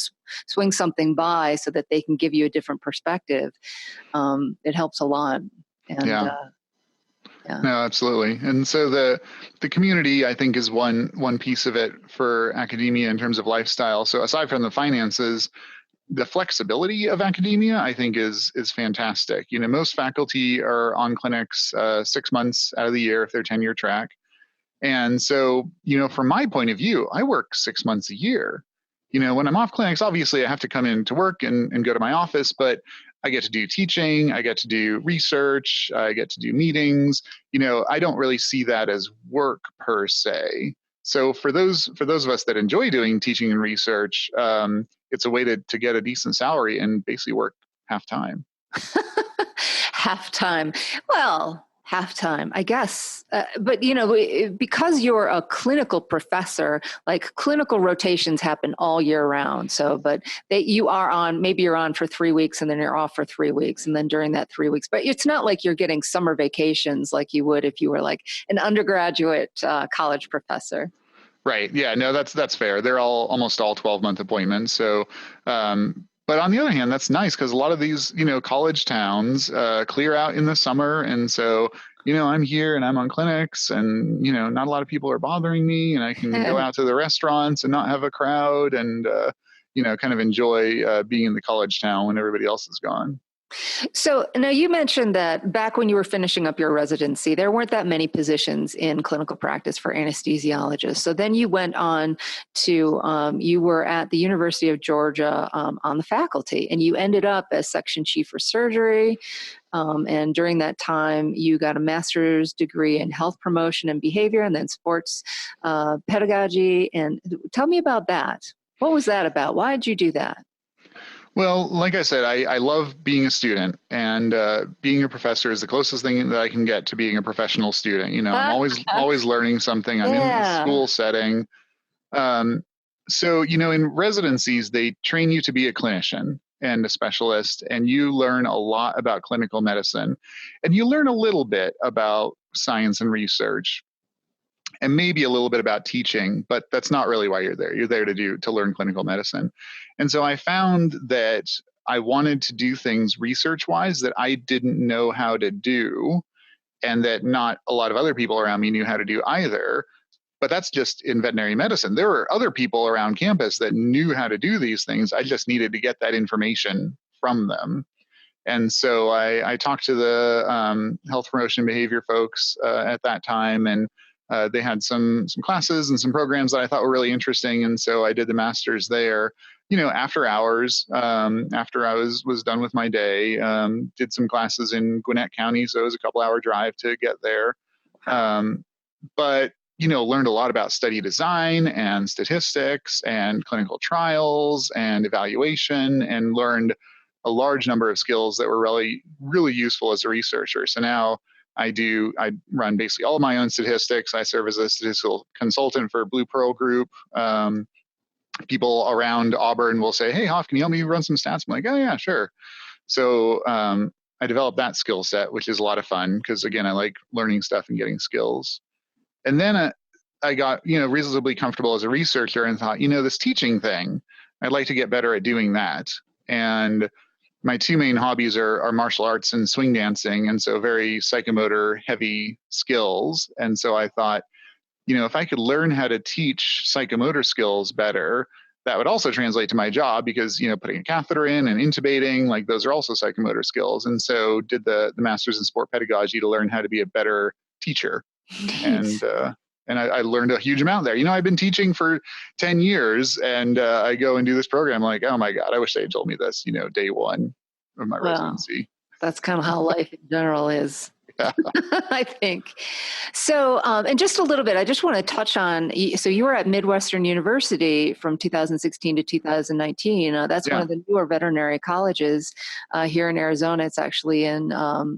swing something by so that they can give you a different perspective, it helps a lot. And yeah. No, absolutely. And so the community, I think, is one piece of it for academia in terms of lifestyle. So aside from the finances, the flexibility of academia, I think, is fantastic. Most faculty are on clinics 6 months out of the year if they're tenure track. And so, from my point of view, I work 6 months a year. When I'm off clinics, obviously I have to come in to work and go to my office, but I get to do teaching, I get to do research, I get to do meetings. I don't really see that as work per se. So for those of us that enjoy doing teaching and research, it's a way to get a decent salary and basically work half time. Half time. Well, half time, I guess. But, because you're a clinical professor, like clinical rotations happen all year round. So, but maybe you're on for 3 weeks and then you're off for 3 weeks. And then during that 3 weeks, but it's not like you're getting summer vacations like you would if you were like an undergraduate college professor. Right. Yeah, no, that's fair. They're almost all 12-month appointments. So, but on the other hand, that's nice because a lot of these, college towns clear out in the summer. And so, I'm here and I'm on clinics and, not a lot of people are bothering me and I can go out to the restaurants and not have a crowd and, kind of enjoy being in the college town when everybody else is gone. So now you mentioned that back when you were finishing up your residency, there weren't that many positions in clinical practice for anesthesiologists. So then you went on to, you were at the University of Georgia on the faculty, and you ended up as section chief for surgery. And during that time, you got a master's degree in health promotion and behavior, and then sports pedagogy. And tell me about that. What was that about? Why did you do that? Well, like I said, I love being a student, and being a professor is the closest thing that I can get to being a professional student. I'm always learning something. I'm in the school setting. So, in residencies, they train you to be a clinician and a specialist, and you learn a lot about clinical medicine, and you learn a little bit about science and research, and maybe a little bit about teaching, but that's not really why you're there. You're there to learn clinical medicine. And so I found that I wanted to do things research-wise that I didn't know how to do, and that not a lot of other people around me knew how to do either. But that's just in veterinary medicine. There were other people around campus that knew how to do these things. I just needed to get that information from them. And so I talked to the health promotion behavior folks at that time, and they had some classes and some programs that I thought were really interesting. And so I did the master's there, after hours, after I was done with my day, did some classes in Gwinnett County. So it was a couple-hour drive to get there. But, learned a lot about study design and statistics and clinical trials and evaluation, and learned a large number of skills that were really, really useful as a researcher. So now I run basically all of my own statistics. I serve as a statistical consultant for Blue Pearl Group. People around Auburn will say, "Hey, Hoff, can you help me run some stats?" I'm like, "Oh yeah, sure." So I developed that skill set, which is a lot of fun because, again, I like learning stuff and getting skills. And then I got, reasonably comfortable as a researcher and thought, this teaching thing, I'd like to get better at doing that. And my two main hobbies are martial arts and swing dancing, and so very psychomotor heavy skills. And so I thought, if I could learn how to teach psychomotor skills better, that would also translate to my job because, putting a catheter in and intubating, like those are also psychomotor skills. And so did the master's in sport pedagogy to learn how to be a better teacher. Nice. And And I learned a huge amount there. I've been teaching for 10 years and I go and do this program like, oh my God, I wish they had told me this, day one of my Well, residency. that's kind of how life in general is. Yeah. I think. So, and just a little bit, I just want to touch on, so you were at MidWestern University from 2016 to 2019. That's one of the newer veterinary colleges here in Arizona. It's actually in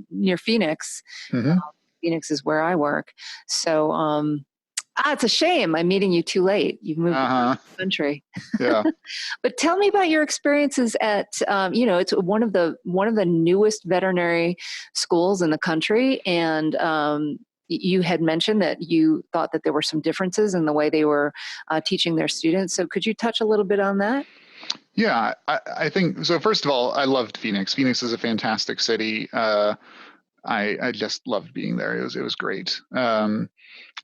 near Phoenix. Mm-hmm. Phoenix is where I work. So, it's a shame I'm meeting you too late. You've moved across the country. Yeah. But tell me about your experiences at, it's one of the newest veterinary schools in the country. And you had mentioned that you thought that there were some differences in the way they were teaching their students. So could you touch a little bit on that? Yeah, I think so. First of all, I loved Phoenix. Phoenix is a fantastic city. I just loved being there. It was great.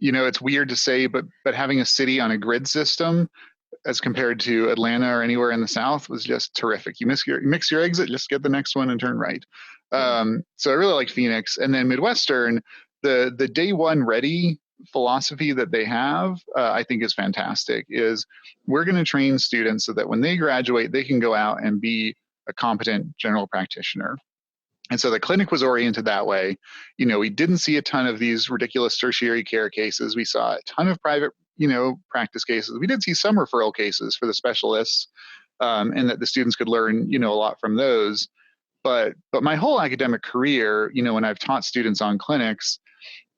It's weird to say, but having a city on a grid system as compared to Atlanta or anywhere in the South was just terrific. You mix your exit, just get the next one and turn right. So I really like Phoenix. And then MidWestern, the day one ready philosophy that they have, I think is fantastic, is we're going to train students so that when they graduate, they can go out and be a competent general practitioner. And so the clinic was oriented that way. We didn't see a ton of these ridiculous tertiary care cases. We saw a ton of private, practice cases. We did see some referral cases for the specialists, and that the students could learn, a lot from those. But my whole academic career, when I've taught students on clinics,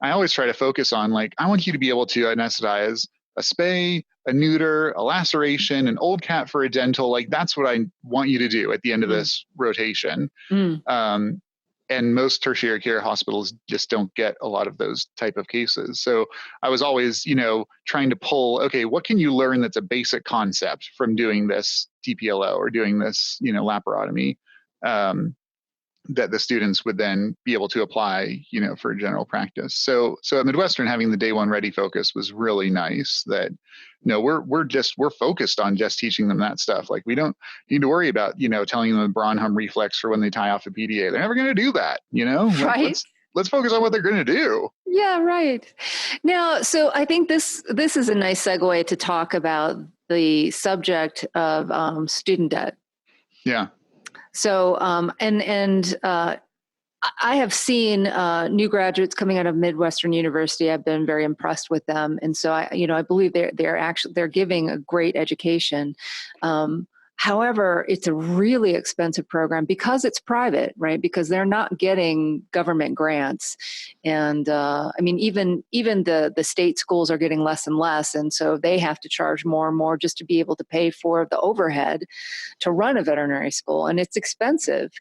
I always try to focus on like, I want you to be able to anesthetize a spay, a neuter, a laceration, an old cat for a dental. Like that's what I want you to do at the end of this rotation. And most tertiary care hospitals just don't get a lot of those type of cases. So I was always, trying to pull, okay, what can you learn that's a basic concept from doing this TPLO or doing this, laparotomy, that the students would then be able to apply, for general practice. So at MidWestern, having the day one ready focus was really nice. That, we're focused on just teaching them that stuff. Like we don't need to worry about, telling them the Bronham reflex for when they tie off the PDA. They're never going to do that, Right. Let's focus on what they're going to do. Yeah, right. Now, so I think this is a nice segue to talk about the subject of student debt. Yeah. So, I have seen new graduates coming out of MidWestern University. I've been very impressed with them, and so I believe they're giving a great education. However, it's a really expensive program because it's private, right? Because they're not getting government grants, and even the state schools are getting less and less, and so they have to charge more and more just to be able to pay for the overhead to run a veterinary school, and it's expensive.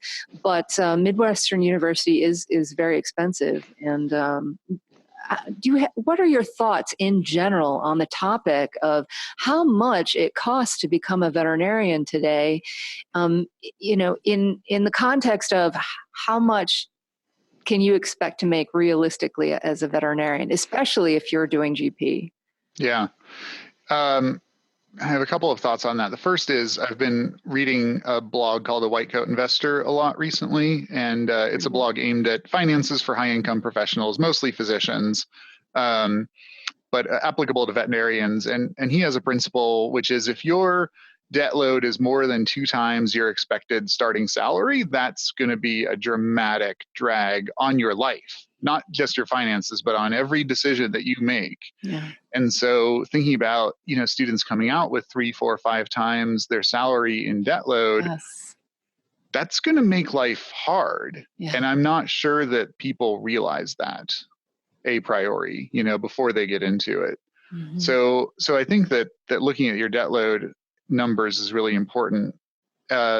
But MidWestern University is very expensive, and what are your thoughts in general on the topic of how much it costs to become a veterinarian today? In the context of how much can you expect to make realistically as a veterinarian, especially if you're doing GP? Yeah. I have a couple of thoughts on that. The first is I've been reading a blog called The White Coat Investor a lot recently, and it's a blog aimed at finances for high-income professionals, mostly physicians, but applicable to veterinarians. And he has a principle, which is if your debt load is more than 2 times your expected starting salary, that's going to be a dramatic drag on your life, not just your finances, but on every decision that you make. Yeah. And so thinking about, students coming out with 3, 4, 5 times their salary in debt load, Yes. that's going to make life hard. Yeah. And I'm not sure that people realize that a priori, before they get into it. Mm-hmm. So I think that looking at your debt load numbers is really important.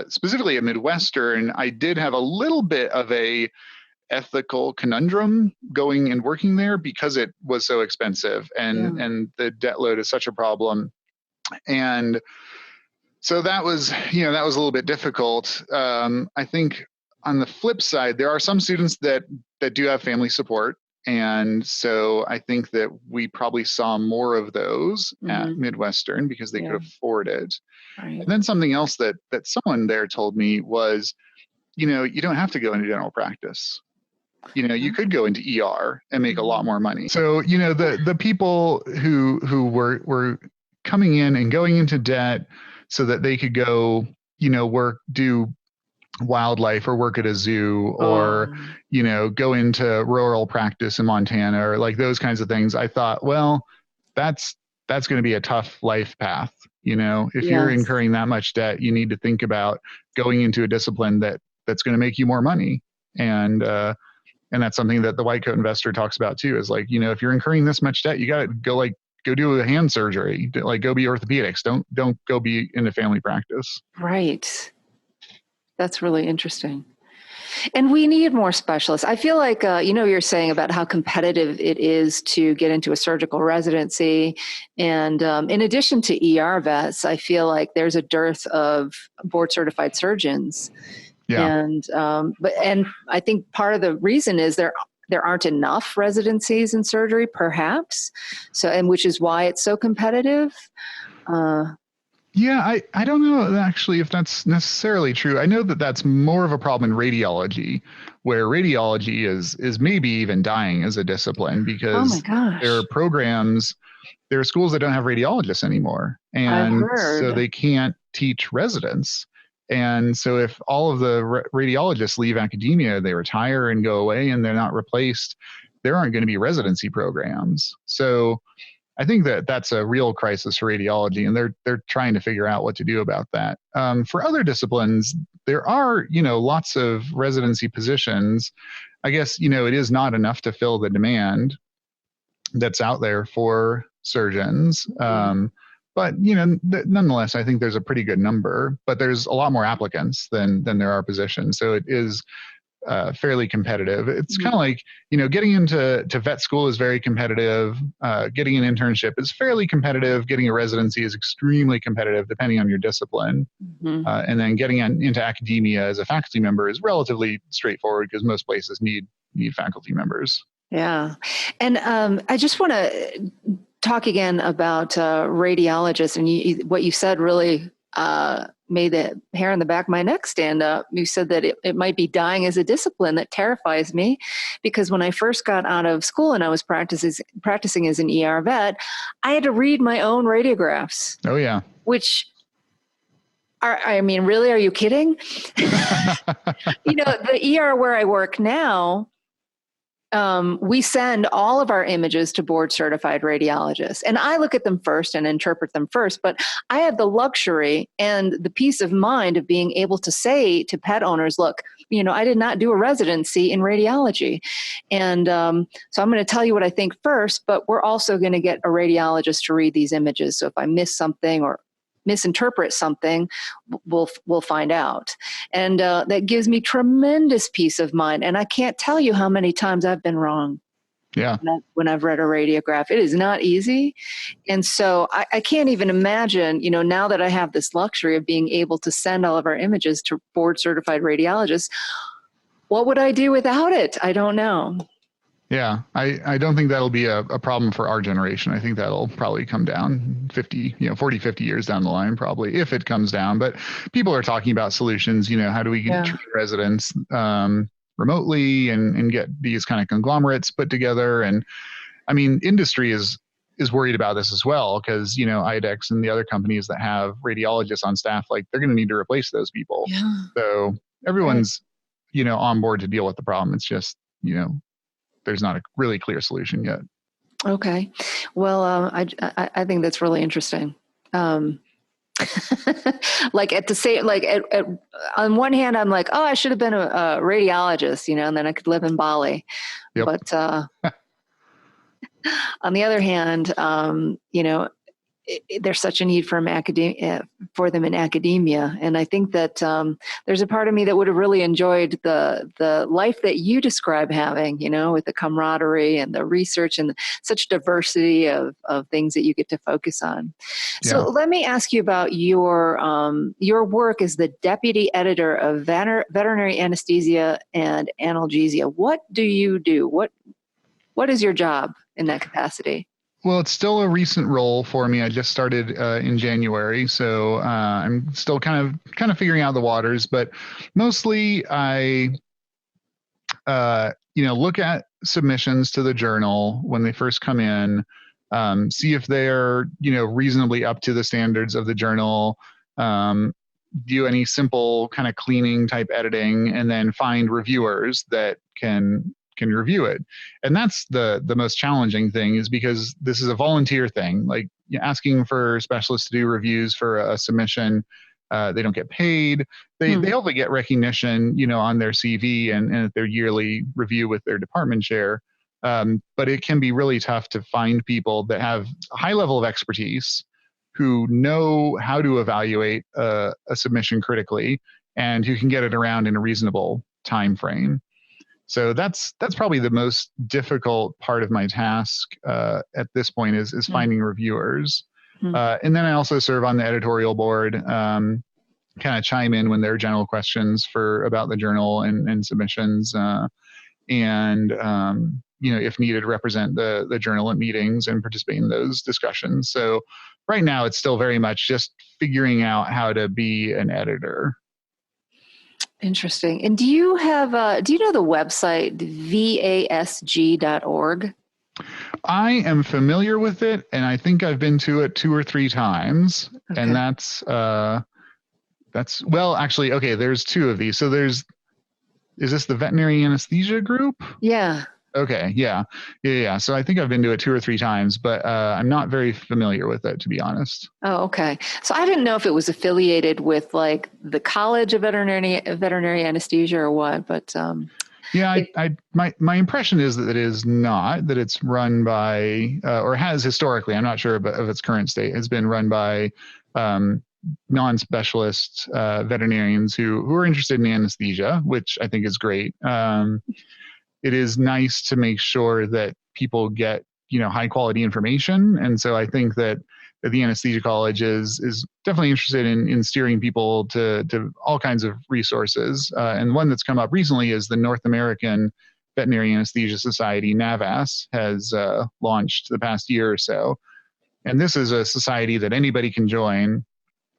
Specifically at MidWestern, I did have a little bit of a ethical conundrum going and working there because it was so expensive and the debt load is such a problem. And so that was a little bit difficult. I think on the flip side, there are some students that do have family support. And so I think that we probably saw more of those at MidWestern because they could afford it. Right. And then something else that someone there told me was, you don't have to go into general practice. you could go into ER and make a lot more money. So, the people who were coming in and going into debt so that they could go, do wildlife or work at a zoo or, go into rural practice in Montana or like those kinds of things. I thought, well, that's going to be a tough life path. If you're Yes. incurring that much debt, you need to think about going into a discipline that's going to make you more money. And that's something that the white coat investor talks about too, is like, if you're incurring this much debt, you got to go do a hand surgery, like go be orthopedics. Don't go be into family practice. Right. That's really interesting. And we need more specialists. I feel like, you're saying about how competitive it is to get into a surgical residency. And in addition to ER vets, I feel like there's a dearth of board certified surgeons. Yeah. And I think part of the reason is there aren't enough residencies in surgery, perhaps. So, and which is why it's so competitive. Yeah, I don't know actually if that's necessarily true. I know that that's more of a problem in radiology, where radiology is maybe even dying as a discipline because there are programs, there are schools that don't have radiologists anymore. And so they can't teach residents. And so if all of the radiologists leave academia, they retire and go away and they're not replaced, there aren't going to be residency programs. So I think that that's a real crisis for radiology, and they're trying to figure out what to do about that. For other disciplines, there are, lots of residency positions. I guess, it is not enough to fill the demand that's out there for surgeons. But, nonetheless, I think there's a pretty good number, but there's a lot more applicants than there are positions. So it is fairly competitive. It's kind of like, getting into vet school is very competitive. Getting an internship is fairly competitive. Getting a residency is extremely competitive, depending on your discipline. And then getting into academia as a faculty member is relatively straightforward because most places need faculty members. Yeah. And I just want to talk again about radiologists, and what you said really made the hair on the back of my neck stand up. You said that it might be dying as a discipline. That terrifies me, because when I first got out of school and I was practicing as an ER vet, I had to read my own radiographs. Oh yeah. Which really, are you kidding? The ER where I work now, we send all of our images to board certified radiologists, and I look at them first and interpret them first. But I have the luxury and the peace of mind of being able to say to pet owners, look, I did not do a residency in radiology. And so I'm going to tell you what I think first, but we're also going to get a radiologist to read these images. So if I miss something or misinterpret something, we'll find out. And that gives me tremendous peace of mind. And I can't tell you how many times I've been wrong. Yeah. When I've read a radiograph, it is not easy. And so I can't even imagine, now that I have this luxury of being able to send all of our images to board certified radiologists, what would I do without it? I don't know. Yeah, I don't think that'll be a problem for our generation. I think that'll probably come down 40, 50 years down the line, probably, if it comes down. But people are talking about solutions, how do we treat residents remotely and get these kind of conglomerates put together? And I mean, industry is worried about this as well, because, IDEX and the other companies that have radiologists on staff, like they're going to need to replace those people. Yeah. So everyone's, on board to deal with the problem. It's just, there's not a really clear solution yet. Okay. Well, I think that's really interesting. On one hand, I'm like, oh, I should have been a radiologist, and then I could live in Bali. Yep. But on the other hand, there's such a need for them in academia. And I think that there's a part of me that would have really enjoyed the life that you describe having, with the camaraderie and the research and such diversity of things that you get to focus on. So let me ask you about your work as the deputy editor of Veterinary Anesthesia and Analgesia. What do you do? What is your job in that capacity? Well, it's still a recent role for me. I just started in January, so I'm still kind of figuring out the waters. But mostly, I look at submissions to the journal when they first come in, see if they're, reasonably up to the standards of the journal, do any simple kind of cleaning type editing, and then find reviewers that can review it. And that's the most challenging thing, is because this is a volunteer thing. Like, asking for specialists to do reviews for a submission, they don't get paid. They hopefully get recognition, on their CV and at their yearly review with their department chair. But it can be really tough to find people that have a high level of expertise, who know how to evaluate a submission critically, and who can get it around in a reasonable time frame. So that's probably the most difficult part of my task at this point, is finding reviewers. And then I also serve on the editorial board, kind of chime in when there are general questions about the journal and submissions, and if needed, represent the journal at meetings and participate in those discussions. So right now it's still very much just figuring out how to be an editor. Interesting. And do you know the website VASG.org? I am familiar with it, and I think I've been to it 2 or 3 times. Okay. And that's well, actually, okay, there's 2 of these. So is this the veterinary anesthesia group? Yeah. Okay. Yeah. So I think I've been to it 2 or 3 times, but I'm not very familiar with it, to be honest. Oh, okay. So I didn't know if it was affiliated with like the College of Veterinary Anesthesia or what, but yeah, my impression is that it is not, that it's run by or has historically, I'm not sure of its current state, has been run by non-specialist veterinarians who are interested in anesthesia, which I think is great. It is nice to make sure that people get, high quality information. And so I think that the Anesthesia College is definitely interested in steering people to all kinds of resources. And one that's come up recently is the North American Veterinary Anesthesia Society, NAVAS, has launched the past year or so. And this is a society that anybody can join.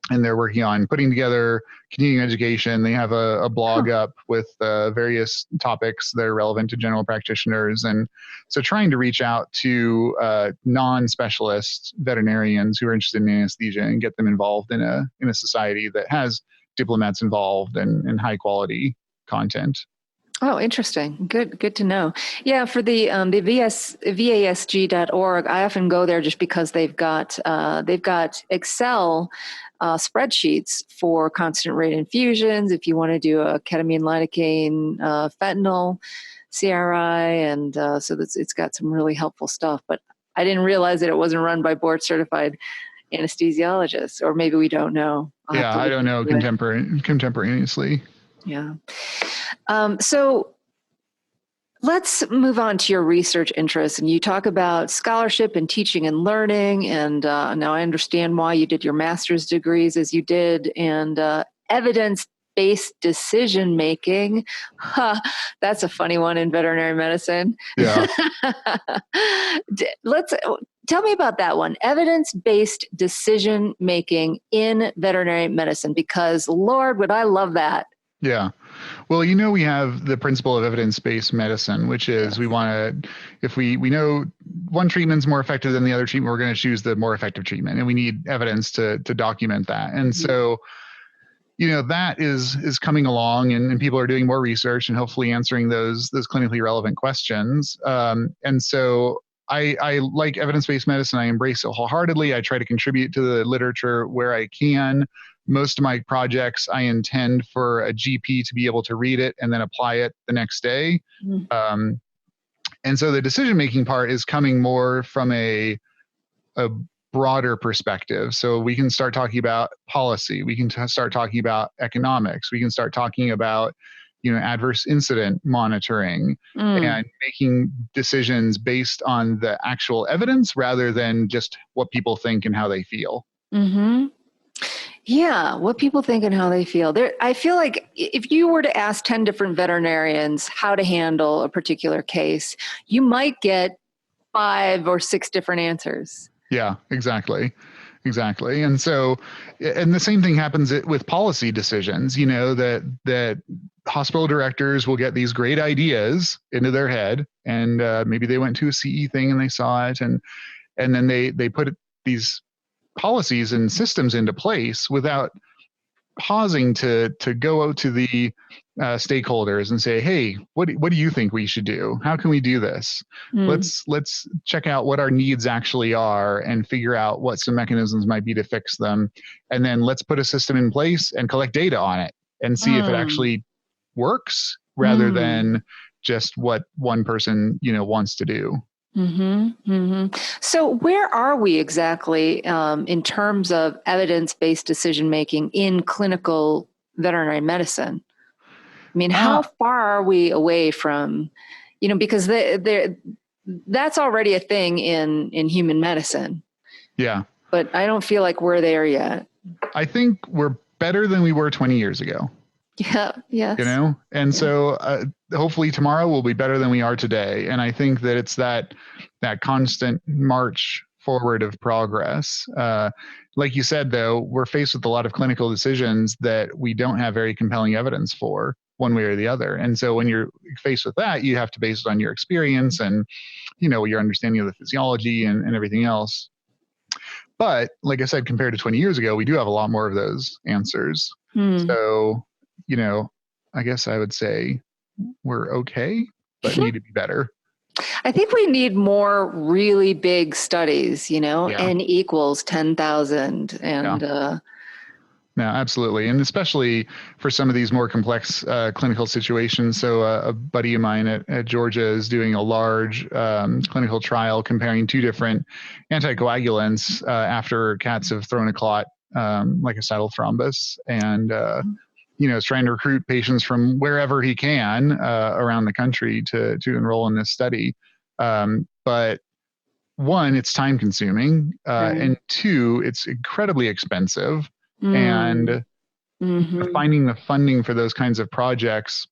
And they're working on putting together continuing education. They have a blog up with various topics that are relevant to general practitioners. And so trying to reach out to non-specialist veterinarians who are interested in anesthesia and get them involved in a society that has diplomats involved and high quality content. Oh, interesting. Good to know. Yeah, for the VASG.org, I often go there just because they've got Excel spreadsheets for constant rate infusions. If you want to do a ketamine, lidocaine, fentanyl, CRI, and so it's got some really helpful stuff. But I didn't realize that it wasn't run by board certified anesthesiologists, or maybe we don't know. I don't know contemporaneously. Yeah. So let's move on to your research interests. And you talk about scholarship and teaching and learning. And now I understand why you did your master's degrees as you did, and evidence-based decision making. That's a funny one in veterinary medicine. Yeah. Tell me about that one. Evidence-based decision making in veterinary medicine, because Lord, would I love that. Yeah. Well, we have the principle of evidence-based medicine, which is we want to, if we know one treatment's more effective than the other treatment, we're going to choose the more effective treatment, and we need evidence to document that. And so, that is coming along, and people are doing more research and hopefully answering those clinically relevant questions. And so I like evidence-based medicine. I embrace it wholeheartedly. I try to contribute to the literature where I can. Most of my projects, I intend for a GP to be able to read it and then apply it the next day. And so the decision-making part is coming more from a broader perspective. So we can start talking about policy. We can start talking about economics. We can start talking about, adverse incident monitoring and making decisions based on the actual evidence rather than just what people think and how they feel. Mm-hmm. Yeah, what people think and how they feel. I feel like if you were to ask 10 different veterinarians how to handle a particular case, you might get 5 or 6 different answers. Yeah, exactly. And so, and the same thing happens with policy decisions, that hospital directors will get these great ideas into their head, and maybe they went to a CE thing and they saw it, and then they put these policies and systems into place without pausing to go out to the stakeholders and say, hey, what do you think we should do? How can we do this? Let's check out what our needs actually are and figure out what some mechanisms might be to fix them. And then let's put a system in place and collect data on it and see if it actually works rather than just what one person, wants to do. So where are we exactly in terms of evidence-based decision-making in clinical veterinary medicine? I mean, how far are we away from, because that's already a thing in human medicine. Yeah. But I don't feel like we're there yet. I think we're better than we were 20 years ago. Yeah. Yes. And so hopefully tomorrow will be better than we are today. And I think that it's that constant march forward of progress. Like you said, though, we're faced with a lot of clinical decisions that we don't have very compelling evidence for one way or the other. And so when you're faced with that, you have to base it on your experience and, your understanding of the physiology and everything else. But like I said, compared to 20 years ago, we do have a lot more of those answers. So, I guess I would say we're okay, but need to be better. I think we need more really big studies, N equals 10,000 and, No, absolutely. And especially for some of these more complex clinical situations. So a buddy of mine at Georgia is doing a large clinical trial comparing two different anticoagulants after cats have thrown a clot, like a saddle thrombus. And, is trying to recruit patients from wherever he can around the country to enroll in this study. But one, it's time consuming. And two, it's incredibly expensive. And finding the funding for those kinds of projects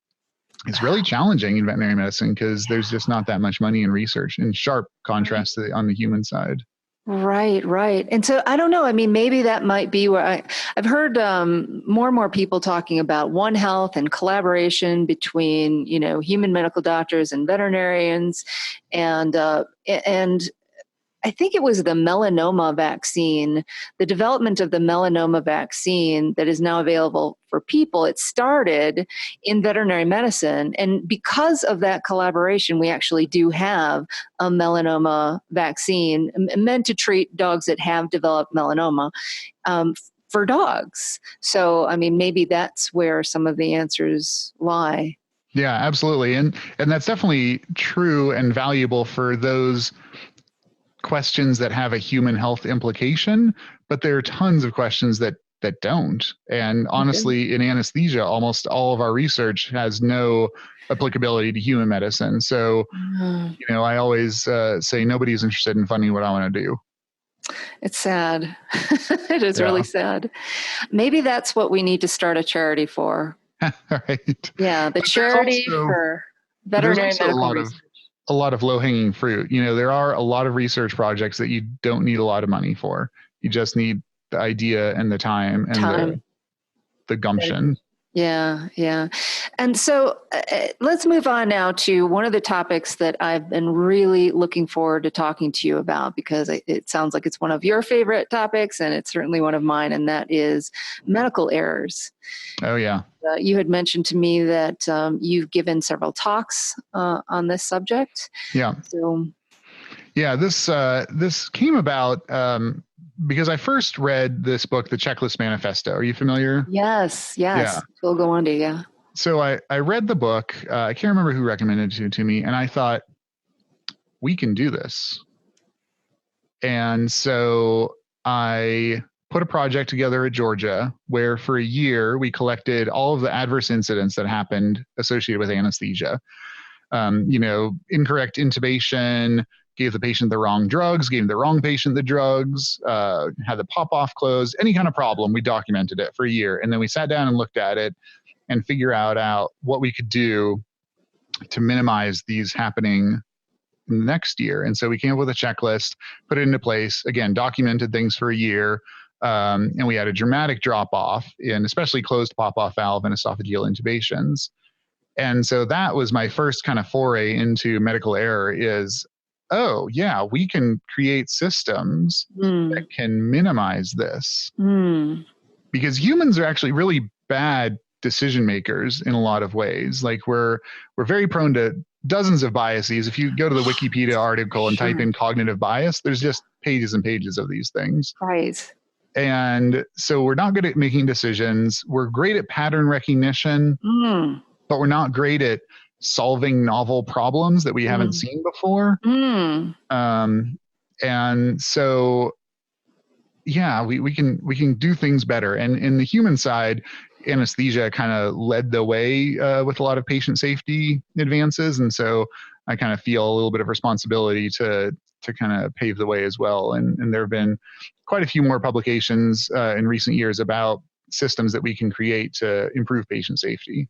is really challenging in veterinary medicine because there's just not that much money in research, in sharp contrast to on the human side. Right. And so I don't know. I mean, maybe that might be where I've heard more and more people talking about One Health and collaboration between, human medical doctors and veterinarians. And I think it was the melanoma vaccine, the development of the melanoma vaccine that is now available for people. It started in veterinary medicine. And because of that collaboration, we actually do have a melanoma vaccine meant to treat dogs that have developed melanoma for dogs. So, I mean, maybe that's where some of the answers lie. Yeah, absolutely. And that's definitely true and valuable for those questions that have a human health implication, but there are tons of questions that don't. And honestly, in anesthesia, almost all of our research has no applicability to human medicine. So, I always say nobody's interested in funding what I want to do. It's sad. It is really sad. Maybe that's what we need to start a charity for. Right. Yeah, the charity for veterinary medical research. A lot of low-hanging fruit. There are a lot of research projects that you don't need a lot of money for. You just need the idea and the time and the gumption. Yeah. And so let's move on now to one of the topics that I've been really looking forward to talking to you about, because it sounds like it's one of your favorite topics, and it's certainly one of mine, and that is medical errors. Oh, yeah. You had mentioned to me that you've given several talks on this subject. Yeah. So, yeah, this came about because I first read this book, The Checklist Manifesto. Are you familiar? Yes. Yeah. Phil Gawande, yeah. So I read the book. I can't remember who recommended it to me, and I thought, we can do this. And so I put a project together at Georgia where for a year we collected all of the adverse incidents that happened associated with anesthesia. Incorrect intubation, gave the patient the wrong drugs, gave the wrong patient the drugs, had the pop-off closed, any kind of problem, we documented it for a year. And then we sat down and looked at it and figure out what we could do to minimize these happening next year. And so we came up with a checklist, put it into place, again, documented things for a year, And we had a dramatic drop off in especially closed pop-off valve and esophageal intubations. And so that was my first kind of foray into medical error is, oh yeah, we can create systems that can minimize this. Because humans are actually really bad decision makers in a lot of ways. Like we're very prone to dozens of biases. If you go to the Wikipedia article and type in cognitive bias, there's just pages and pages of these things. Right. And so we're not good at making decisions. We're great at pattern recognition, but we're not great at solving novel problems that we haven't seen before. And so, yeah, we can do things better. And in the human side, anesthesia kind of led the way with a lot of patient safety advances. And so I kind of feel a little bit of responsibility to kind of pave the way as well. And there have been quite a few more publications in recent years about systems that we can create to improve patient safety.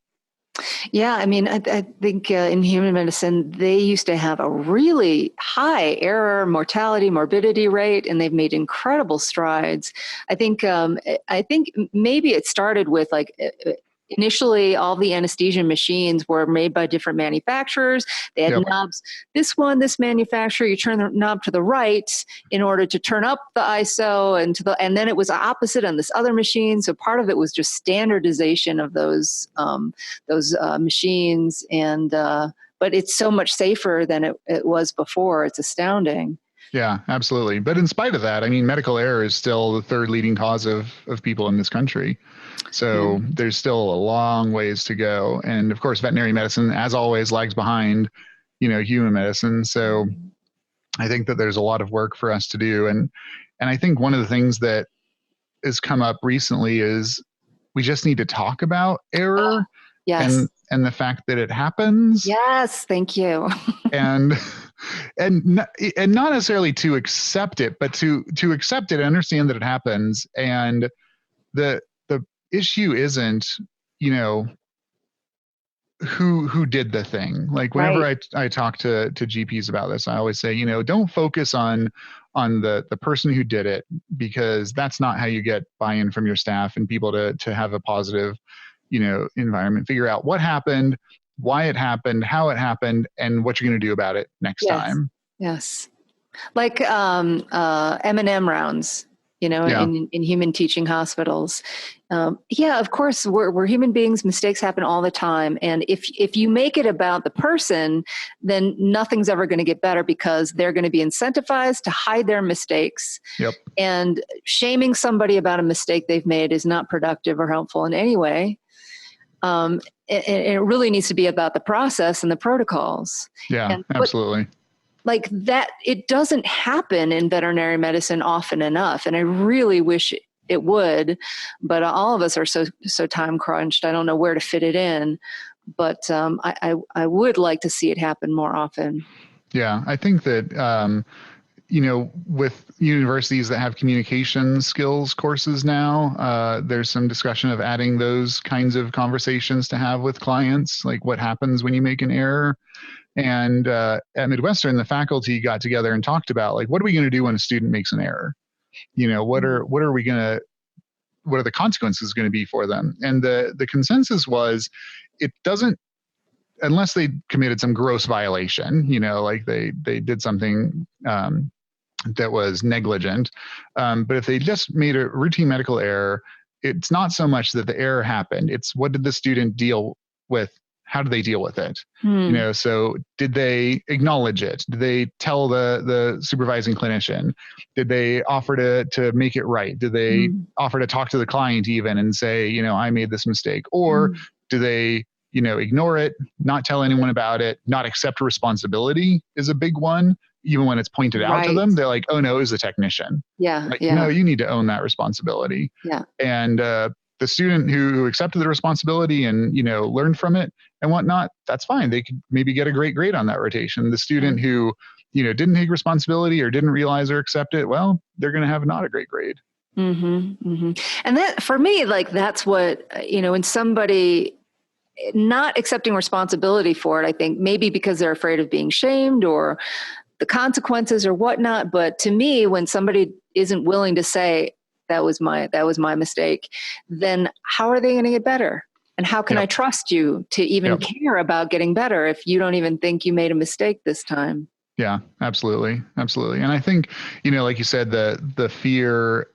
Yeah, I mean, I think in human medicine, they used to have a really high error, mortality, morbidity rate, and they've made incredible strides. I think maybe it started with like initially all the anesthesia machines were made by different manufacturers. They had knobs. This manufacturer, you turn the knob to the right in order to turn up the ISO and then it was opposite on this other machine. So part of it was just standardization of those machines. But it's so much safer than it was before. It's astounding. Yeah, absolutely. But in spite of that, I mean, medical error is still the third leading cause of people in this country. So there's still a long ways to go. And of course, veterinary medicine, as always, lags behind, human medicine. So I think that there's a lot of work for us to do. And I think one of the things that has come up recently is we just need to talk about error. Yes. And the fact that it happens. Yes. Thank you. and not necessarily to accept it, but to accept it and understand that it happens. And the issue isn't, who did the thing. Like whenever I talk to GPs about this, I always say, don't focus on the person who did it, because that's not how you get buy-in from your staff and people to have a positive, environment. Figure out what happened, why it happened, how it happened, and what you're going to do about it next time. Yes. Like M&M rounds, in human teaching hospitals. Of course, we're human beings. Mistakes happen all the time. And if you make it about the person, then nothing's ever going to get better, because they're going to be incentivized to hide their mistakes. Yep. And shaming somebody about a mistake they've made is not productive or helpful in any way. It really needs to be about the process and the protocols. Yeah, absolutely. Like that, it doesn't happen in veterinary medicine often enough. And I really wish it would, but all of us are so time crunched. I don't know where to fit it in, but I would like to see it happen more often. Yeah, I think that, with universities that have communication skills courses now, there's some discussion of adding those kinds of conversations to have with clients, like what happens when you make an error. And at MidWestern, the faculty got together and talked about, like, what are we going to do when a student makes an error? What are the consequences going to be for them? And the consensus was, it doesn't, unless they committed some gross violation, like they did something that was negligent. But if they just made a routine medical error, it's not so much that the error happened. It's what did the student deal with? How do they deal with it? So did they acknowledge it? Did they tell the supervising clinician? Did they offer to make it right? Did they offer to talk to the client even and say, I made this mistake? Or do they, ignore it, not tell anyone about it, not accept responsibility is a big one. Even when it's pointed out to them, they're like, oh no, it was a technician. No, you need to own that responsibility. And the student who accepted the responsibility and, learned from it and whatnot, that's fine. They could maybe get a great grade on that rotation. The student who, didn't take responsibility or didn't realize or accept it, well, they're going to have not a great grade. And that, for me, like, that's what, in somebody not accepting responsibility for it, I think maybe because they're afraid of being shamed or the consequences or whatnot. But to me, when somebody isn't willing to say, that was my mistake, then how are they going to get better? And how can I trust you to even care about getting better if you don't even think you made a mistake this time? Yeah, absolutely. Absolutely. And I think, like you said, the fear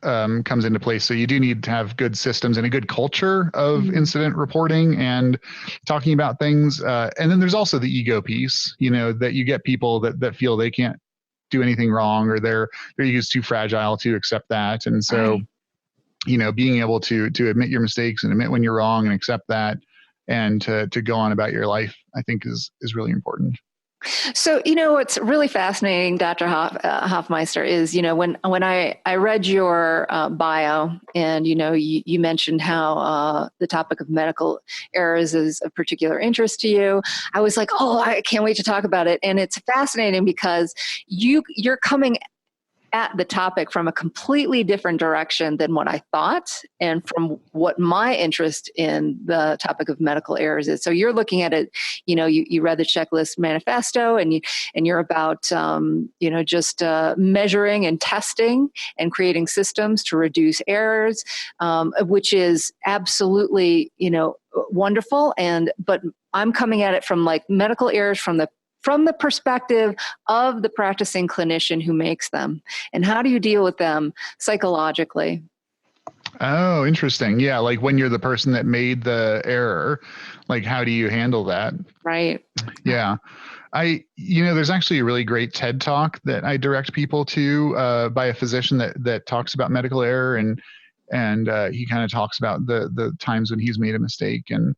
comes into place. So you do need to have good systems and a good culture of incident reporting and talking about things. And then there's also the ego piece, that you get people that feel they can't do anything wrong, or their ego is too fragile to accept that. And so, being able to admit your mistakes and admit when you're wrong and accept that, and to go on about your life, I think is really important. So, what's really fascinating, Dr. Hofmeister, is, when I read your bio, and, you mentioned how the topic of medical errors is of particular interest to you, I was like, oh, I can't wait to talk about it. And it's fascinating because you're coming at the topic from a completely different direction than what I thought, and from what my interest in the topic of medical errors is. So you're looking at it, you read the checklist manifesto, and you're about, just measuring and testing and creating systems to reduce errors, which is absolutely, wonderful. But I'm coming at it from like medical errors from the perspective of the practicing clinician who makes them. And how do you deal with them psychologically? Oh, interesting. Yeah. Like when you're the person that made the error, like how do you handle that? Right. Yeah. There's actually a really great TED talk that I direct people to by a physician that talks about medical error, and he kind of talks about the times when he's made a mistake. And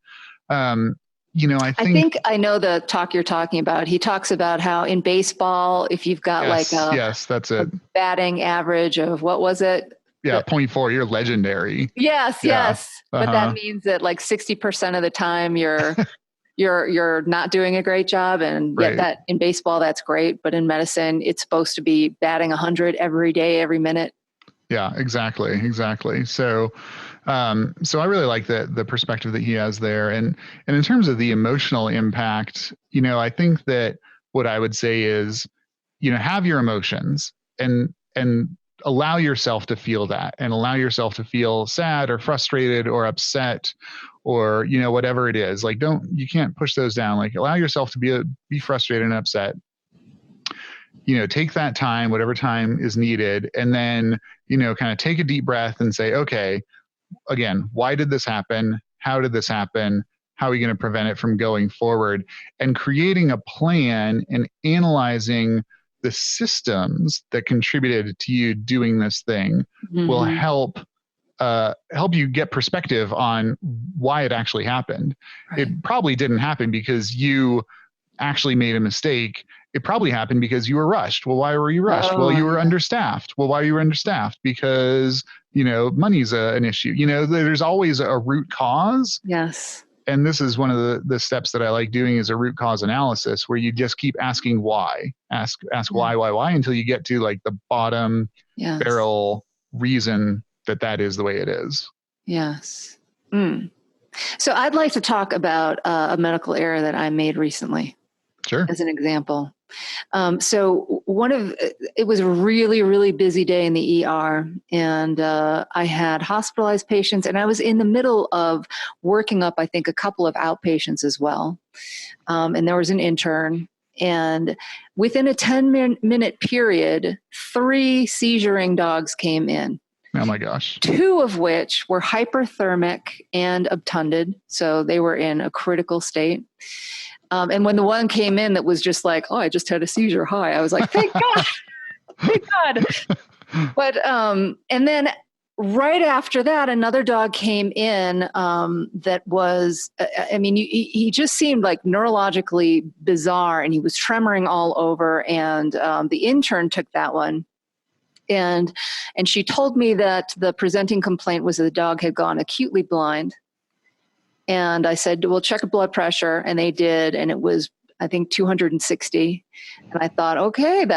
I think I know the talk you're talking about. He talks about how in baseball, if you've got that's it. a batting average of, what was it? Yeah, 0.4, you're legendary. Yes, Yeah. yes. But that means that like 60% of the time you're not doing a great job. And yet that in baseball, that's great. But in medicine, it's supposed to be batting 100 every day, every minute. Yeah, exactly. So I really like the perspective that he has there. And in terms of the emotional impact, I think that what I would say is, have your emotions and allow yourself to feel that, and allow yourself to feel sad or frustrated or upset, or, whatever it is. Like, you can't push those down. Like, allow yourself to be frustrated and upset. Take that time, whatever time is needed, and then, kind of take a deep breath and say, okay, again, why did this happen? How did this happen? How are we going to prevent it from going forward? And creating a plan and analyzing the systems that contributed to you doing this thing will help you get perspective on why it actually happened. Right. It probably didn't happen because you actually made a mistake. It probably happened because you were rushed. Well, why were you rushed? Well, you were understaffed. Well, why were you understaffed? Because, money's an issue. There's always a root cause. Yes. And this is one of the steps that I like doing, is a root cause analysis, where you just keep asking why. Ask why until you get to like the bottom barrel reason that is the way it is. Yes. So I'd like to talk about a medical error that I made recently. Sure. As an example. So it was a really, really busy day in the ER, and I had hospitalized patients, and I was in the middle of working up, I think, a couple of outpatients as well. And there was an intern, and within a 10-minute period, 3 seizuring dogs came in. Oh my gosh. 2 of which were hyperthermic and obtunded. So they were in a critical state. And when the one came in that was just like, oh, I just had a seizure. Hi. I was like, thank God. Thank God. But, and then right after that, another dog came in that was, he just seemed like neurologically bizarre, and he was tremoring all over. And the intern took that one. And she told me that the presenting complaint was that the dog had gone acutely blind. And I said, well, check a blood pressure. And they did. And it was, I think, 260. And I thought, okay,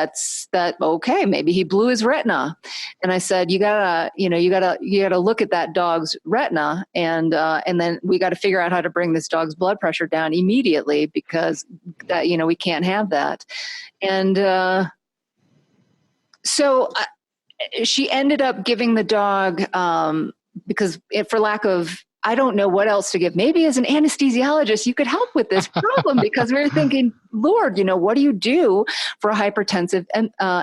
okay. Maybe he blew his retina. And I said, you gotta look at that dog's retina. And then we got to figure out how to bring this dog's blood pressure down immediately, because that, we can't have that. And, she ended up giving the dog, because for lack of, I don't know what else to give. Maybe as an anesthesiologist, you could help with this problem, because we were thinking, Lord, what do you do for a hypertensive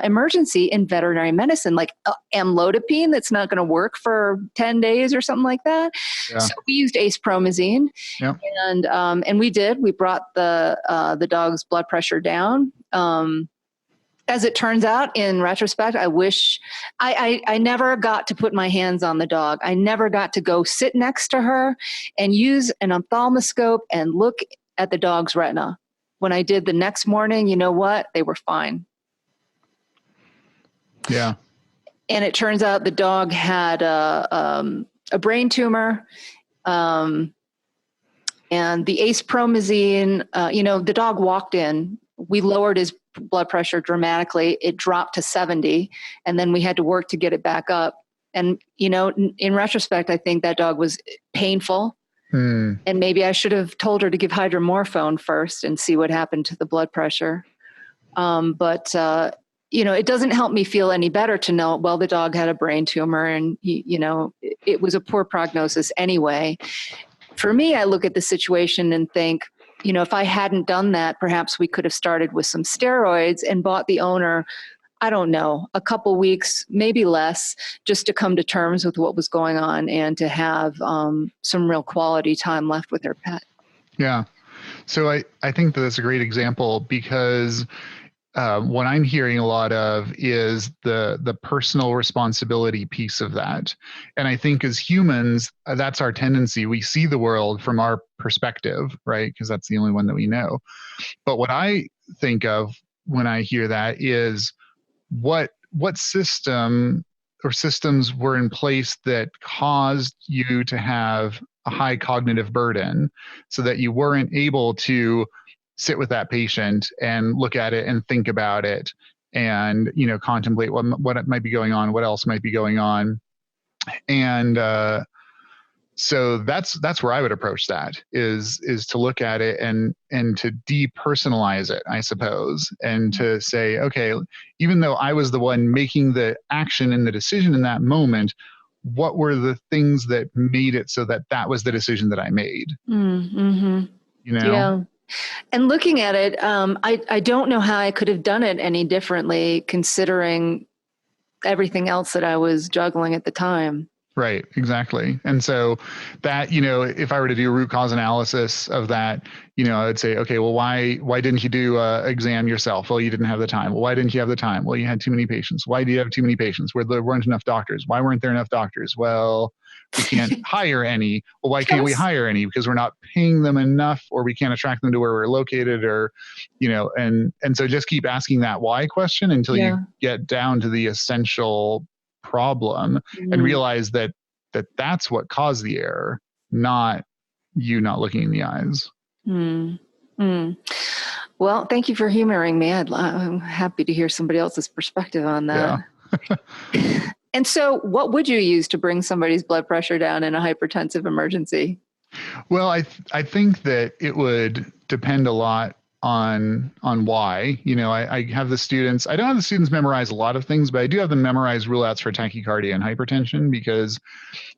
emergency in veterinary medicine? Like amlodipine that's not going to work for 10 days or something like that. Yeah. So we used acepromazine, Yep. and we brought the dog's blood pressure down. As it turns out, in retrospect, I wish I never got to put my hands on the dog. I never got to go sit next to her and use an ophthalmoscope and look at the dog's retina. When I did the next morning, you know what? They were fine. Yeah. And it turns out the dog had a brain tumor. And the acepromazine, the dog walked in. We lowered his blood pressure dramatically. It dropped to 70, and then we had to work to get it back up. And, in retrospect, I think that dog was painful. And maybe I should have told her to give hydromorphone first and see what happened to the blood pressure. But it doesn't help me feel any better to know, well, the dog had a brain tumor, and it was a poor prognosis anyway. For me, I look at the situation and think, if I hadn't done that, perhaps we could have started with some steroids and bought the owner, I don't know, a couple weeks, maybe less, just to come to terms with what was going on and to have some real quality time left with their pet. Yeah. So I think that that's a great example, because what I'm hearing a lot of is the personal responsibility piece of that. And I think as humans, that's our tendency. We see the world from our perspective, right? Because that's the only one that we know. But what I think of when I hear that is what system or systems were in place that caused you to have a high cognitive burden so that you weren't able to sit with that patient and look at it and think about it and, contemplate what might be going on, what else might be going on. And so that's where I would approach that is to look at it and to depersonalize it, I suppose, and to say, okay, even though I was the one making the action and the decision in that moment, what were the things that made it so that was the decision that I made? Mm-hmm. Yeah. And looking at it, I don't know how I could have done it any differently, considering everything else that I was juggling at the time. Right, exactly. And so that, if I were to do a root cause analysis of that, I would say, okay, well, why didn't you do an exam yourself? Well, you didn't have the time. Well, why didn't you have the time? Well, you had too many patients. Why do you have too many patients? Well, there weren't enough doctors. Why weren't there enough doctors? Well, we can't hire any. Well, why can't we hire any? Because we're not paying them enough, or we can't attract them to where we're located, or, and so just keep asking that why question until you get down to the essential problem and realize that's what caused the error, not you not looking in the eyes. Well, thank you for humoring me. I'm happy to hear somebody else's perspective on that. Yeah. And so what would you use to bring somebody's blood pressure down in a hypertensive emergency? Well, I think that it would depend a lot on why. I have the students, I don't have the students memorize a lot of things, but I do have them memorize rule outs for tachycardia and hypertension, because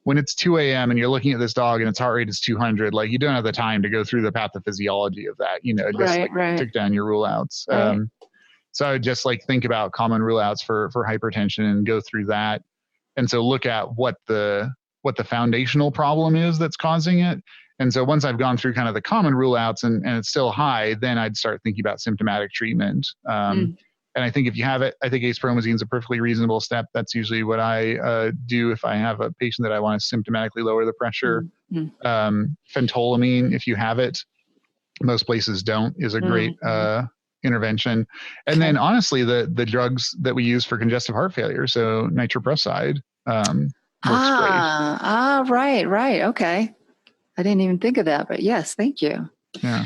when it's 2 a.m. and you're looking at this dog and its heart rate is 200, like, you don't have the time to go through the pathophysiology of that, just tick down your rule outs. Right. So I would just think about common rule outs for hypertension and go through that. And so look at what the foundational problem is that's causing it. And so once I've gone through kind of the common rule outs and it's still high, then I'd start thinking about symptomatic treatment. And I think if you have it, I think acepromazine is a perfectly reasonable step. That's usually what I do if I have a patient that I want to symptomatically lower the pressure. Phentolamine, if you have it, most places don't, is a great intervention. And then honestly, the drugs that we use for congestive heart failure, so nitroprusside, works great. Right. Okay. I didn't even think of that, but yes, thank you. Yeah.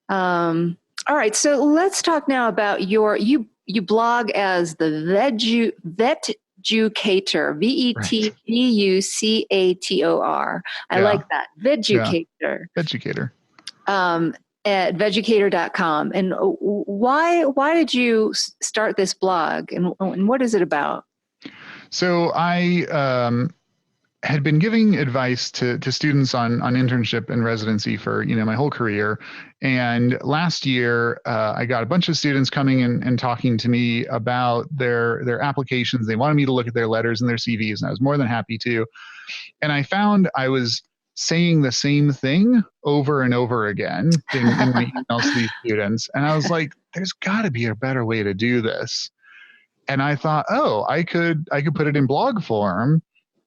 All right. So let's talk now about you blog as the Vetjucator, VETBUCATOR. I like that. Vetjucator. Yeah. Vetjucator. At vetjucator.com. And why did you start this blog, and what is it about? So I had been giving advice to students on internship and residency for, my whole career. And last year, I got a bunch of students coming in and talking to me about their applications. They wanted me to look at their letters and their CVs, and I was more than happy to. And I found I was saying the same thing over and over again in my emails to these students. And I was like, there's got to be a better way to do this. And I thought, oh, I could put it in blog form,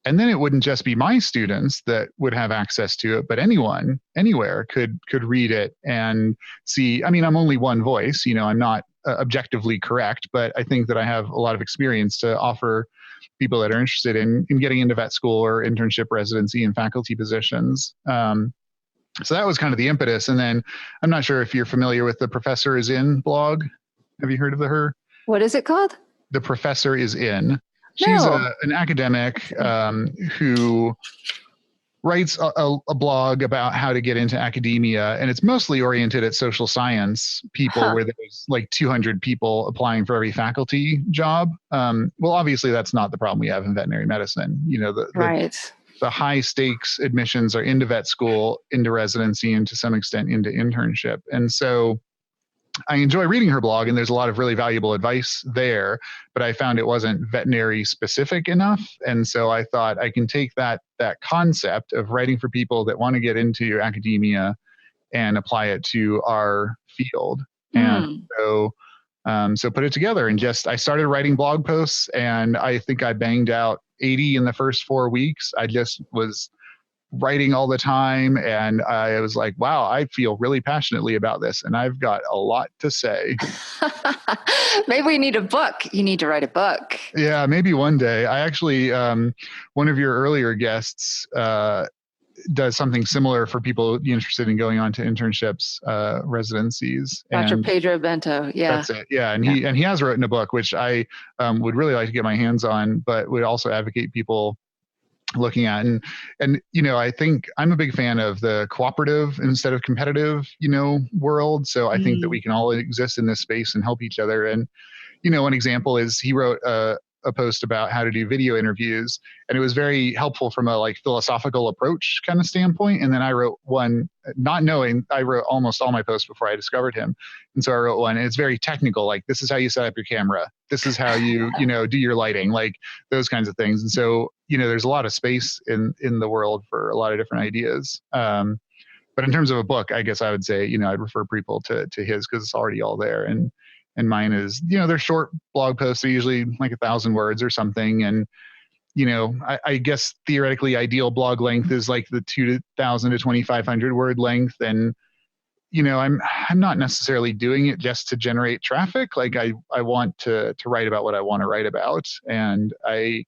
and then it wouldn't just be my students that would have access to it, but anyone, anywhere could read it and see. I mean, I'm only one voice, I'm not objectively correct, but I think that I have a lot of experience to offer people that are interested in getting into vet school or internship residency and faculty positions. So that was kind of the impetus. And then I'm not sure if you're familiar with the Professor is In blog. Have you heard of her? What is it called? The Professor is In. She's No. an academic who writes a blog about how to get into academia, and it's mostly oriented at social science people, where there's like 200 people applying for every faculty job. Well, obviously that's not the problem we have in veterinary medicine. Right. The high stakes admissions are into vet school, into residency, and to some extent into internship. And so I enjoy reading her blog, and there's a lot of really valuable advice there, but I found it wasn't veterinary specific enough. And so I thought I can take that concept of writing for people that want to get into academia and apply it to our field. And so put it together, and I started writing blog posts, and I think I banged out 80 in the first 4 weeks. I just was writing all the time, and I was like, wow, I feel really passionately about this, and I've got a lot to say. Maybe we need a book. You need to write a book. Yeah, maybe one day. I actually, one of your earlier guests does something similar for people interested in going on to internships, residencies. Dr. Pedro Bento. Yeah. That's it. Yeah. And he has written a book, which I would really like to get my hands on, but would also advocate people looking at. And I think I'm a big fan of the cooperative instead of competitive, world. So I think that we can all exist in this space and help each other. And, one example is he wrote a post about how to do video interviews, and it was very helpful from a philosophical approach kind of standpoint. And then I wrote one, not knowing, I wrote almost all my posts before I discovered him. And so I wrote one, and it's very technical, like this is how you set up your camera. This is how you, do your lighting, like those kinds of things. And so, there's a lot of space in the world for a lot of different ideas. But in terms of a book, I guess I would say, I'd refer people to his, because it's already all there. And mine is, they're short blog posts. They're usually like 1,000 words or something. And, I guess theoretically ideal blog length is like the 2,000 to 2,500 word length. And, I'm not necessarily doing it just to generate traffic. Like I want to write about what I want to write about. And I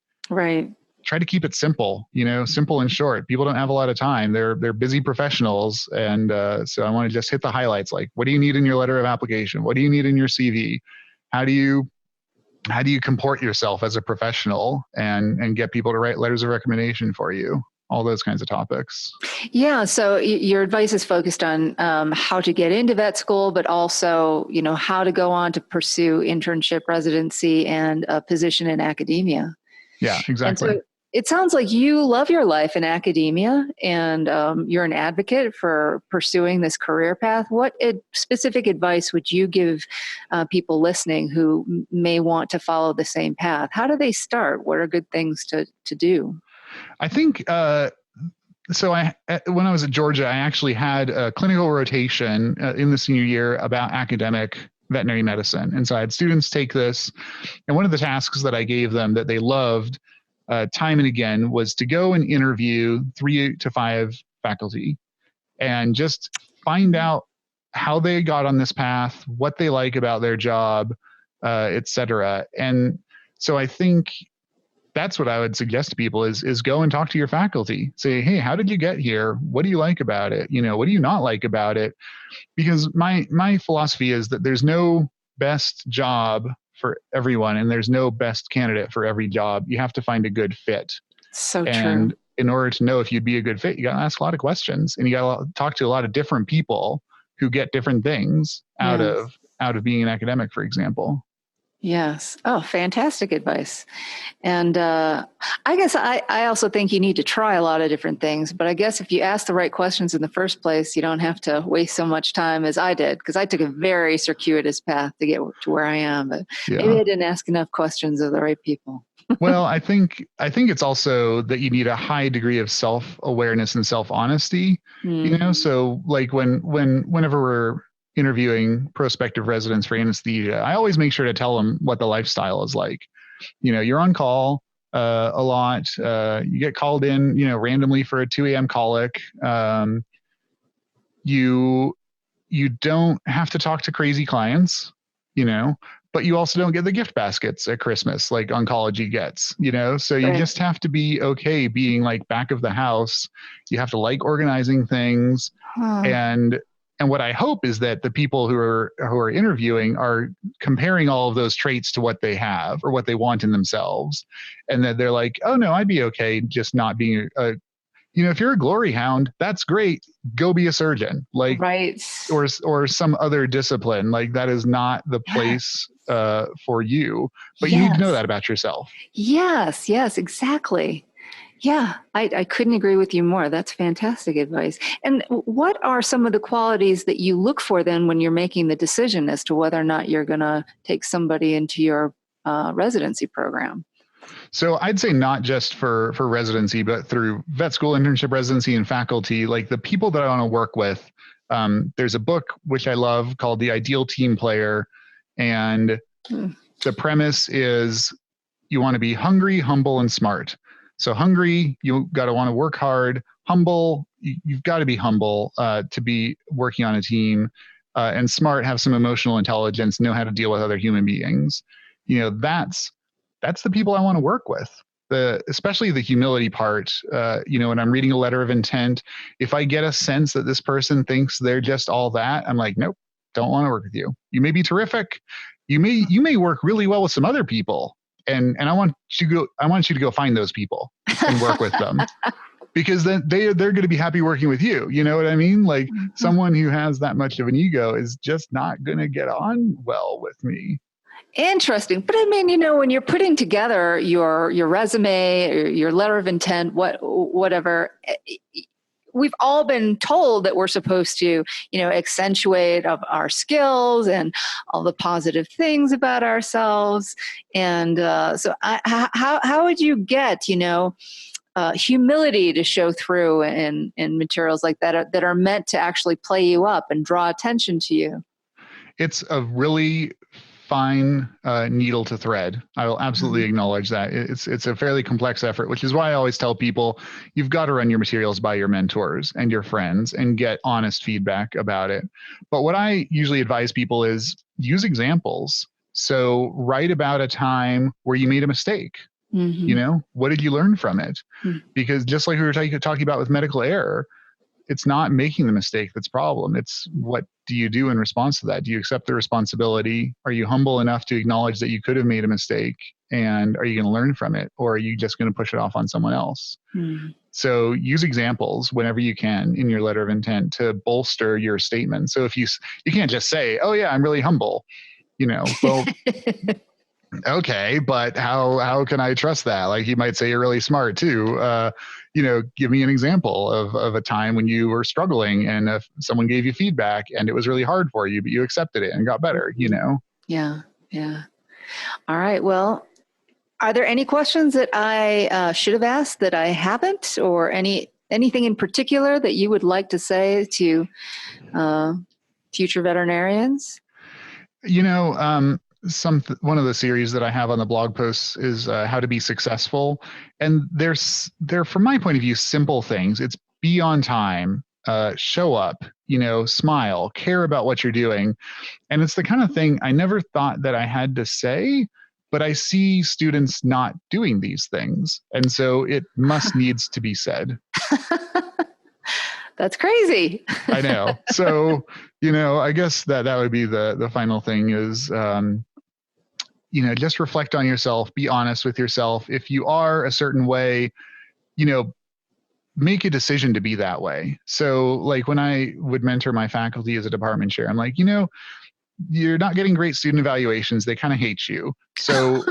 try to keep it simple, simple and short. People don't have a lot of time. They're busy professionals. And so I want to just hit the highlights. Like, what do you need in your letter of application? What do you need in your CV? How do you comport yourself as a professional and get people to write letters of recommendation for you? All those kinds of topics. Yeah. So your advice is focused on how to get into vet school, but also, how to go on to pursue internship, residency, and a position in academia. Yeah, exactly. And so it sounds like you love your life in academia, and you're an advocate for pursuing this career path. What specific advice would you give people listening who may want to follow the same path? How do they start? What are good things to do? I think, so when I was at Georgia, I actually had a clinical rotation in the senior year about academic veterinary medicine. And so I had students take this, and one of the tasks that I gave them that they loved time and again was to go and interview 3 to 5 faculty and just find out how they got on this path, what they like about their job, et cetera. And so I think that's what I would suggest to people is go and talk to your faculty. Say, hey, how did you get here? What do you like about it? What do you not like about it? Because my philosophy is that there's no best job for everyone, and there's no best candidate for every job. You have to find a good fit. So and true. In order to know if you'd be a good fit, you got to ask a lot of questions, and you got to talk to a lot of different people who get different things out of being an academic, for example. Yes. Oh, fantastic advice. And I guess I also think you need to try a lot of different things. But I guess if you ask the right questions in the first place, you don't have to waste so much time as I did, because I took a very circuitous path to get to where I am. But maybe Yeah. I didn't ask enough questions of the right people. Well, I think it's also that you need a high degree of self-awareness and self-honesty, Mm-hmm. so like whenever we're interviewing prospective residents for anesthesia, I always make sure to tell them what the lifestyle is like. You're on call a lot. You get called in, randomly for a 2 a.m. colic. You you don't have to talk to crazy clients, you know, but you also don't get the gift baskets at Christmas like oncology gets. So you Right. just have to be okay being like back of the house. You have to like organizing things. Huh. And what I hope is that the people who are interviewing are comparing all of those traits to what they have or what they want in themselves. And that they're like, oh no, I'd be okay just not being if you're a glory hound, that's great. Go be a surgeon. Like, Right. or some other discipline. Like that is not the Yeah. place for you, but you need to know Yes. that about yourself. Yes. Yes. Exactly. Yeah, I couldn't agree with you more. That's fantastic advice. And what are some of the qualities that you look for then when you're making the decision as to whether or not you're going to take somebody into your residency program? So I'd say not just for residency, but through vet school, internship, residency, and faculty, like the people that I want to work with. There's a book which I love called The Ideal Team Player, and Hmm. the premise is you want to be hungry, humble, and smart. So hungry, you got to want to work hard. Humble, you've got to be humble to be working on a team. And smart, have some emotional intelligence, know how to deal with other human beings. That's the people I want to work with. Especially the humility part. When I'm reading a letter of intent, if I get a sense that this person thinks they're just all that, I'm like, nope, don't want to work with you. You may be terrific. You may work really well with some other people, and I want you to go find those people and work with them, because then they're going to be happy working with you. You know what I mean? Like someone who has that much of an ego is just not going to get on well with me. Interesting. But I mean, when you're putting together your resume, or your letter of intent, whatever, we've all been told that we're supposed to, accentuate of our skills and all the positive things about ourselves. And how would you get, humility to show through in materials like that are meant to actually play you up and draw attention to you? It's a really fine needle to thread. I will absolutely acknowledge that. It's a fairly complex effort, which is why I always tell people you've got to run your materials by your mentors and your friends and get honest feedback about it. But what I usually advise people is use examples. So write about a time where you made a mistake. Mm-hmm. What did you learn from it? Mm-hmm. Because just like we were talking about with medical error, it's not making the mistake that's problem. It's what do you do in response to that? Do you accept the responsibility? Are you humble enough to acknowledge that you could have made a mistake? And are you going to learn from it? Or are you just going to push it off on someone else? Mm-hmm. So use examples whenever you can in your letter of intent to bolster your statement. So if you can't just say, oh yeah, I'm really humble, well, okay, but how can I trust that? Like you might say you're really smart too. Give me an example of a time when you were struggling and if someone gave you feedback and it was really hard for you, but you accepted it and got better. Yeah, yeah. All right. Well, are there any questions that I should have asked that I haven't, or anything in particular that you would like to say to future veterinarians? One of the series that I have on the blog posts is how to be successful. And they're, from my point of view, simple things. It's be on time, show up, smile, care about what you're doing. And it's the kind of thing I never thought that I had to say, but I see students not doing these things. And so it must needs to be said. That's crazy. I know. So, I guess that would be the final thing is, just reflect on yourself, be honest with yourself. If you are a certain way, you know, make a decision to be that way. So like when I would mentor my faculty as a department chair, I'm like, you're not getting great student evaluations. They kind of hate you. So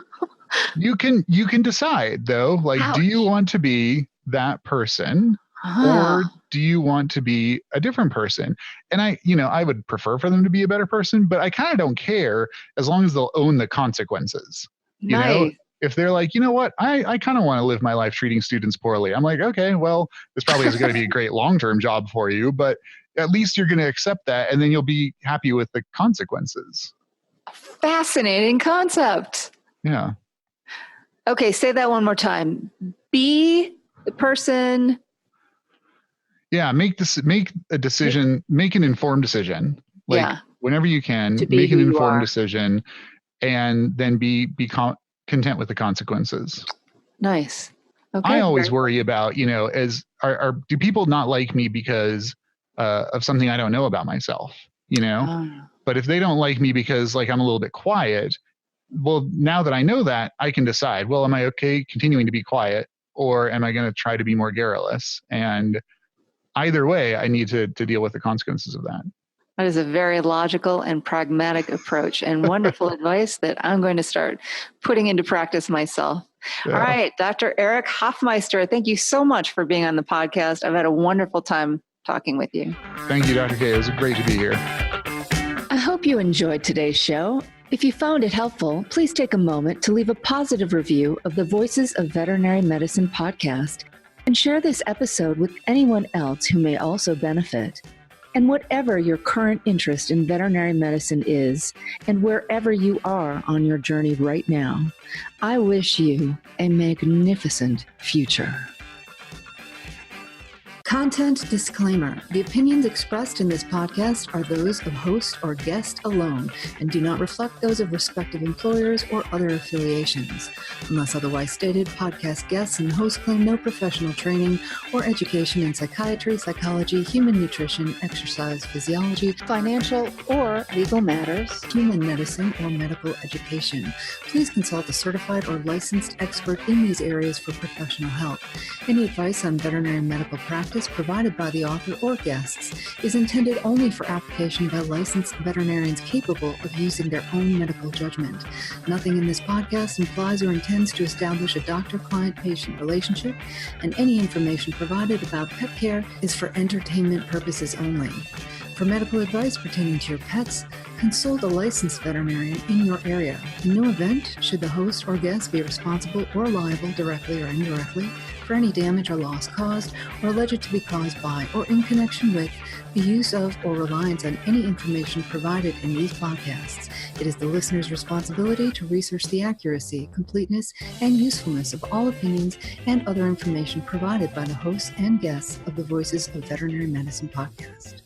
you can decide though, like, Ouch. do you want to be that person or do you want to be a different person? And I would prefer for them to be a better person, but I kind of don't care as long as they'll own the consequences. Nice. If they're like, you know what, I kind of want to live my life treating students poorly. I'm like, okay, well, this probably isn't going to be a great long-term job for you, but at least you're going to accept that and then you'll be happy with the consequences. Fascinating concept. Yeah. Okay, say that one more time. Be the person. Yeah, make a decision, make an informed decision. Like whenever you can, make an informed decision and then be content with the consequences. Nice. Okay. I always worry about, do people not like me because of something I don't know about myself, But if they don't like me because like I'm a little bit quiet, well, now that I know that, I can decide, well, am I okay continuing to be quiet or am I going to try to be more garrulous? And either way, I need to deal with the consequences of that. That is a very logical and pragmatic approach and wonderful advice that I'm going to start putting into practice myself. Yeah. All right, Dr. Eric Hofmeister, thank you so much for being on the podcast. I've had a wonderful time talking with you. Thank you, Dr. K. It was great to be here. I hope you enjoyed today's show. If you found it helpful, please take a moment to leave a positive review of the Voices of Veterinary Medicine podcast and share this episode with anyone else who may also benefit. And whatever your current interest in veterinary medicine is, and wherever you are on your journey right now, I wish you a magnificent future. Content disclaimer. The opinions expressed in this podcast are those of host or guest alone and do not reflect those of respective employers or other affiliations. Unless otherwise stated, podcast guests and hosts claim no professional training or education in psychiatry, psychology, human nutrition, exercise, physiology, financial or legal matters, human medicine, or medical education. Please consult a certified or licensed expert in these areas for professional help. Any advice on veterinary medical practice provided by the author or guests is intended only for application by licensed veterinarians capable of using their own medical judgment. Nothing in this podcast implies or intends to establish a doctor-client-patient relationship, and any information provided about pet care is for entertainment purposes only. For medical advice pertaining to your pets, consult a licensed veterinarian in your area. In no event should the host or guest be responsible or liable, directly or indirectly, for any damage or loss caused or alleged to be caused by or in connection with the use of or reliance on any information provided in these podcasts. It is the listener's responsibility to research the accuracy, completeness, and usefulness of all opinions and other information provided by the hosts and guests of the Voices of Veterinary Medicine podcast.